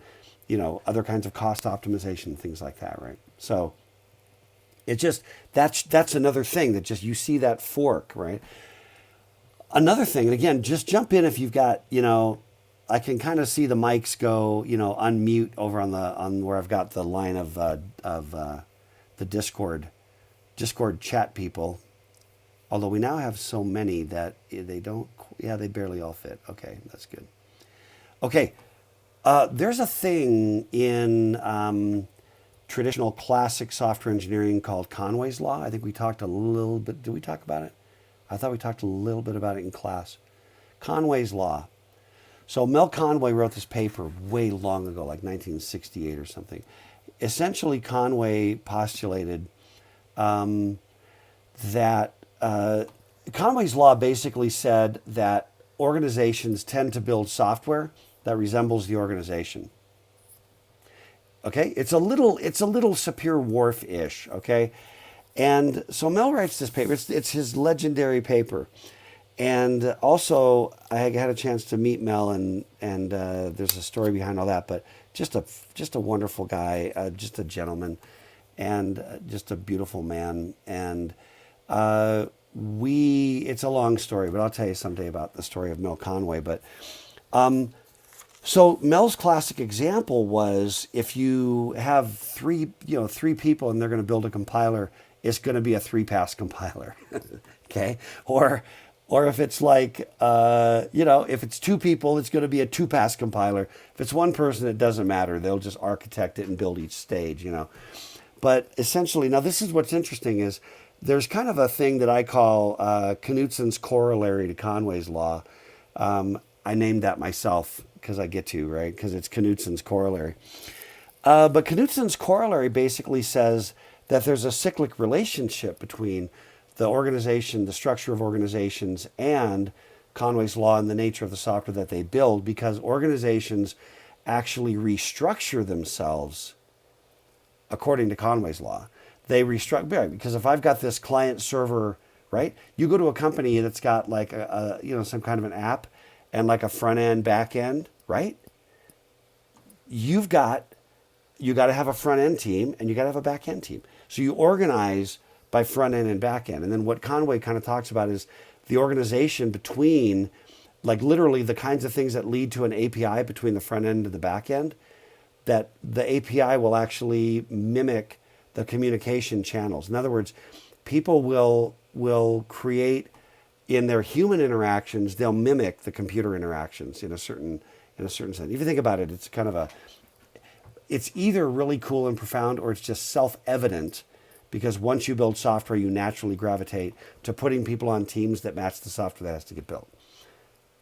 other kinds of cost optimization, things like that, right? So it just, that's another thing that you see that fork, right? Another thing, and again, just jump in if you've got, I can kind of see the mics go, unmute over on where I've got the line of the Discord chat people. Although we now have so many that they barely all fit. Okay, that's good. Okay, there's a thing in traditional classic software engineering called Conway's Law. I think we talked a little bit. Did we talk about it? I thought we talked a little bit about it in class. Conway's Law. So Mel Conway wrote this paper way long ago, like 1968 or something. Essentially, Conway postulated that Conway's Law basically said that organizations tend to build software that resembles the organization. Okay, it's a little Sapir-Whorf-ish. Okay, and so Mel writes this paper. It's his legendary paper, and also I had a chance to meet Mel, and there's a story behind all that. But just a wonderful guy, just a gentleman, and just a beautiful man. And it's a long story, but I'll tell you someday about the story of Mel Conway. But so Mel's classic example was if you have three people and they're going to build a compiler, it's going to be a 3-pass compiler. Okay. Or if it's like, if it's 2 people, it's going to be a 2-pass compiler. If it's 1 person, it doesn't matter. They'll just architect it and build each stage, But essentially, now this is what's interesting is there's kind of a thing that I call Knutson's corollary to Conway's Law. I named that myself because I get to, right? Because it's Knutson's corollary. But Knutson's corollary basically says that there's a cyclic relationship between the organization, the structure of organizations, and Conway's Law and the nature of the software that they build, because organizations actually restructure themselves according to Conway's Law. They restructure, because if I've got this client server, right? You go to a company that's got like some kind of an app and like a front end, back end, right? You got to have a front end team and you got to have a back end team. So you organize by front end and back end. And then what Conway kind of talks about is the organization between, like literally the kinds of things that lead to an API between the front end and the back end, that the API will actually mimic the communication channels. In other words, people will create in their human interactions, they'll mimic the computer interactions in a certain sense. If you think about it, it's kind of it's either really cool and profound or it's just self-evident, because once you build software, you naturally gravitate to putting people on teams that match the software that has to get built.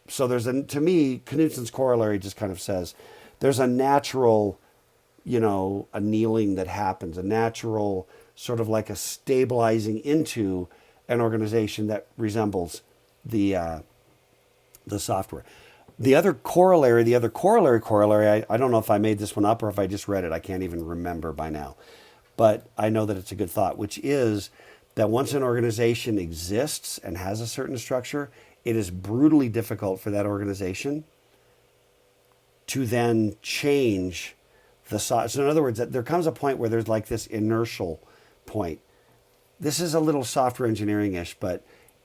So to me, Knutson's corollary just kind of says there's a natural, annealing that happens, a natural sort of like a stabilizing into an organization that resembles the software. The other corollary, I don't know if I made this one up or if I just read it. I can't even remember by now. But I know that it's a good thought, which is that once an organization exists and has a certain structure, it is brutally difficult for that organization to then change the size. So in other words, there comes a point where there's like this inertial point. This is a little software engineering-ish,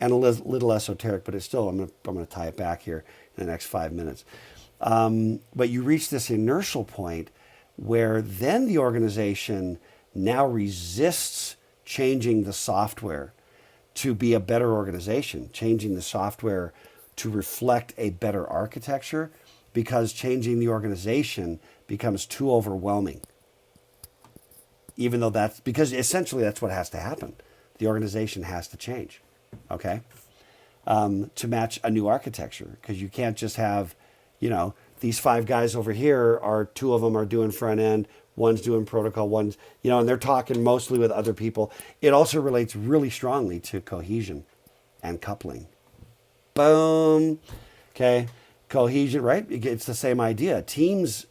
and a little esoteric, but it's still, I'm going to tie it back here in the next 5 minutes. But you reach this inertial point where then the organization now resists changing the software to be a better organization, changing the software to reflect a better architecture, because changing the organization becomes too overwhelming. Even though because essentially that's what has to happen. The organization has to change, okay, to match a new architecture, because you can't just have, these 5 guys over here are 2 of them are doing front end, one's doing protocol, one's, and they're talking mostly with other people. It also relates really strongly to cohesion and coupling. Boom. Okay. Cohesion, right? It's the same idea. Teams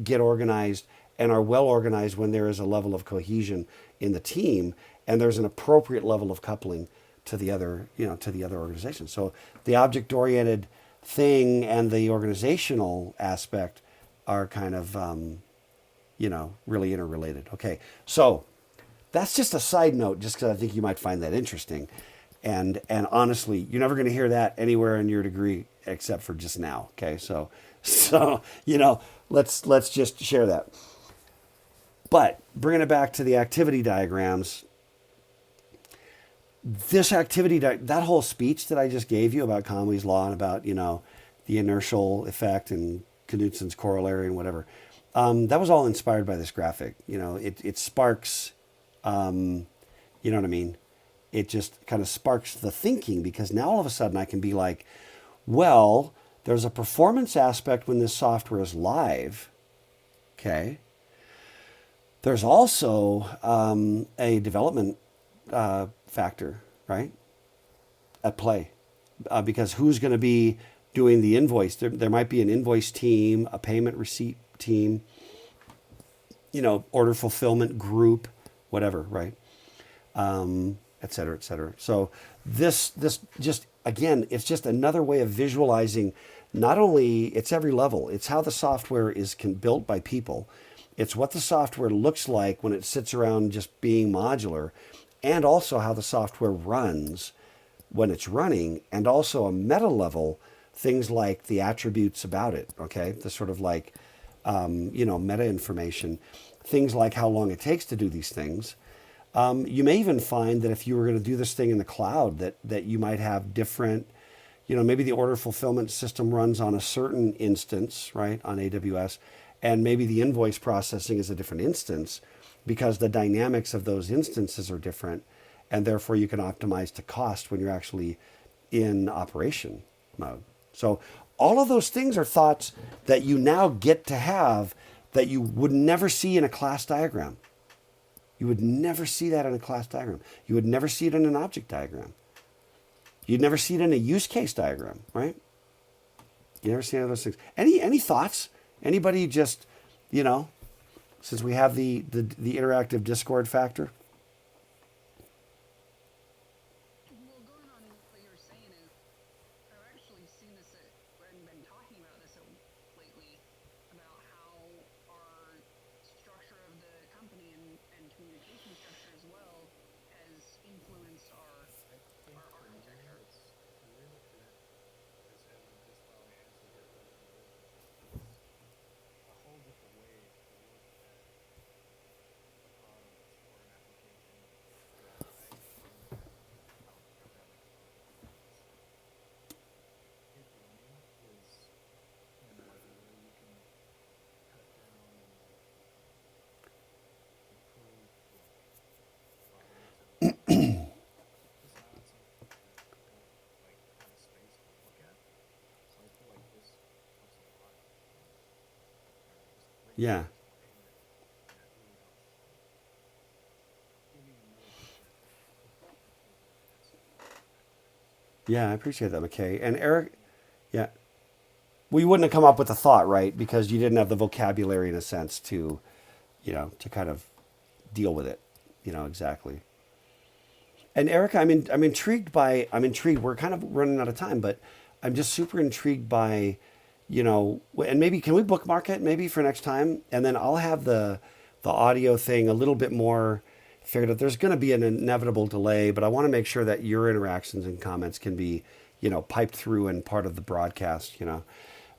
get organized and are well organized when there is a level of cohesion in the team and there's an appropriate level of coupling to the other, to the other organization. So the object-oriented thing and the organizational aspect are kind of, really interrelated. Okay, so that's just a side note, just because I think you might find that interesting. And honestly, you're never going to hear that anywhere in your degree except for just now. Okay, so let's just share that. But bringing it back to the activity diagrams, this that whole speech that I just gave you about Conway's law and about, the inertial effect and Knutson's corollary and whatever, that was all inspired by this graphic. It sparks, you know what I mean? It just kind of sparks the thinking, because now all of a sudden I can be like, well, there's a performance aspect when this software is live. Okay. There's also a development factor, right, at play, because who's going to be doing the invoice? There might be an invoice team, a payment receipt team, order fulfillment group, whatever, right, et cetera, et cetera. So this just, again, it's just another way of visualizing. Not only it's every level, it's how the software is built by people. It's what the software looks like when it sits around just being modular, and also how the software runs when it's running, and also a meta level, things like the attributes about it, okay? The sort of like, meta information, things like how long it takes to do these things. You may even find that if you were going to do this thing in the cloud, that you might have different, maybe the order fulfillment system runs on a certain instance, right, on AWS, and maybe the invoice processing is a different instance, because the dynamics of those instances are different, and therefore you can optimize to cost when you're actually in operation mode. So all of those things are thoughts that you now get to have that you would never see in a class diagram. You would never see that in a class diagram. You would never see it in an object diagram. You'd never see it in a use case diagram, right? You never see any of those things. Any thoughts? Anybody just, since we have the interactive Discord factor? Well, going on what you were saying is, I've actually seen this and been talking about this lately, about how our structure of the company and communication structure as well has influenced our architecture. Yeah. Yeah, I appreciate that, McKay. And Eric, yeah. Well, you wouldn't have come up with the thought, right? Because you didn't have the vocabulary in a sense to, to kind of deal with it. Exactly. And Eric, I'm intrigued by, I'm intrigued. We're kind of running out of time, but I'm just super intrigued by, and maybe can we bookmark it maybe for next time, and then I'll have the audio thing a little bit more figured out. There's going to be an inevitable delay, but I want to make sure that your interactions and comments can be, piped through and part of the broadcast.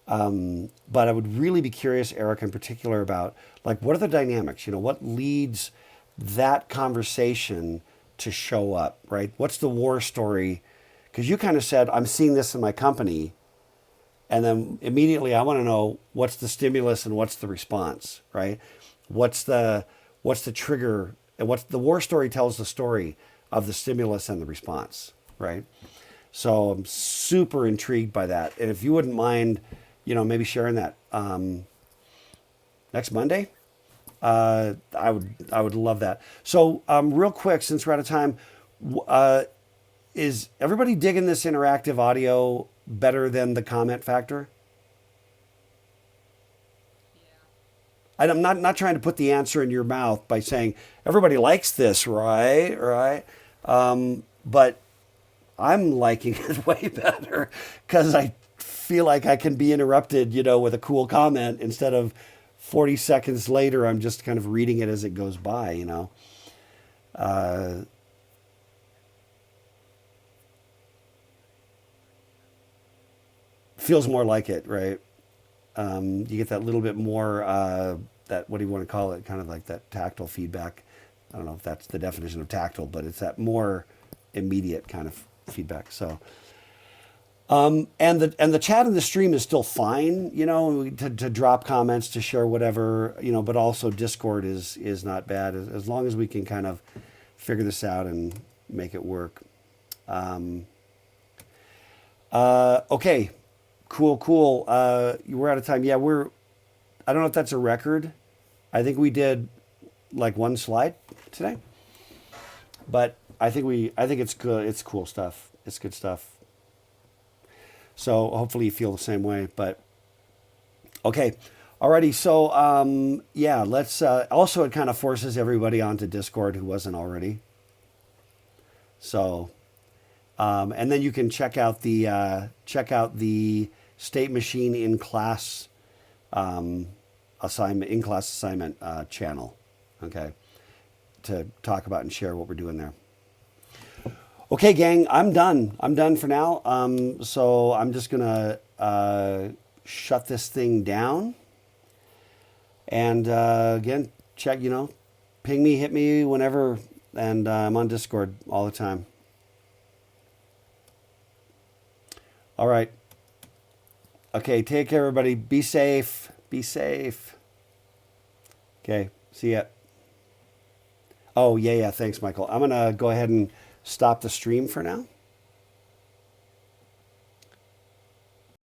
But I would really be curious, Eric, in particular, about like what are the dynamics? What leads that conversation to show up, right? What's the war story? Because you kind of said, I'm seeing this in my company. And then immediately I want to know what's the stimulus and what's the response, right? What's the trigger, and what's the war story tells the story of the stimulus and the response, right? So I'm super intrigued by that. And if you wouldn't mind, maybe sharing that next Monday, I would love that. So real quick, since we're out of time, is everybody digging this interactive audio better than the comment factor? Yeah. I'm not trying to put the answer in your mouth by saying everybody likes this, right? Right. But I'm liking it way better because I feel like I can be interrupted, with a cool comment instead of 40 seconds later, I'm just kind of reading it as it goes by. Uh, Feels more like it, right? You get that little bit more, that, what do you want to call it? Kind of like that tactile feedback. I don't know if that's the definition of tactile, but it's that more immediate kind of feedback. So, and the chat in the stream is still fine, to drop comments, to share whatever, but also Discord is not bad as long as we can kind of figure this out and make it work. Um, okay, cool. We're out of time. Yeah, I don't know if that's a record. I think we did like one slide today, but I think it's good. It's cool stuff. It's good stuff. So hopefully you feel the same way. But okay, alrighty. So yeah, let's. Also, it kind of forces everybody onto Discord who wasn't already. So, and then you can check out the State Machine in class assignment channel. Okay, to talk about and share what we're doing there. Okay, gang, I'm done. I'm done for now. So I'm just gonna shut this thing down. And again, check. Ping me, hit me whenever, and I'm on Discord all the time. All right. Okay, take care, everybody. Be safe. Be safe. Okay, see ya. Oh, yeah. Thanks, Michael. I'm gonna go ahead and stop the stream for now.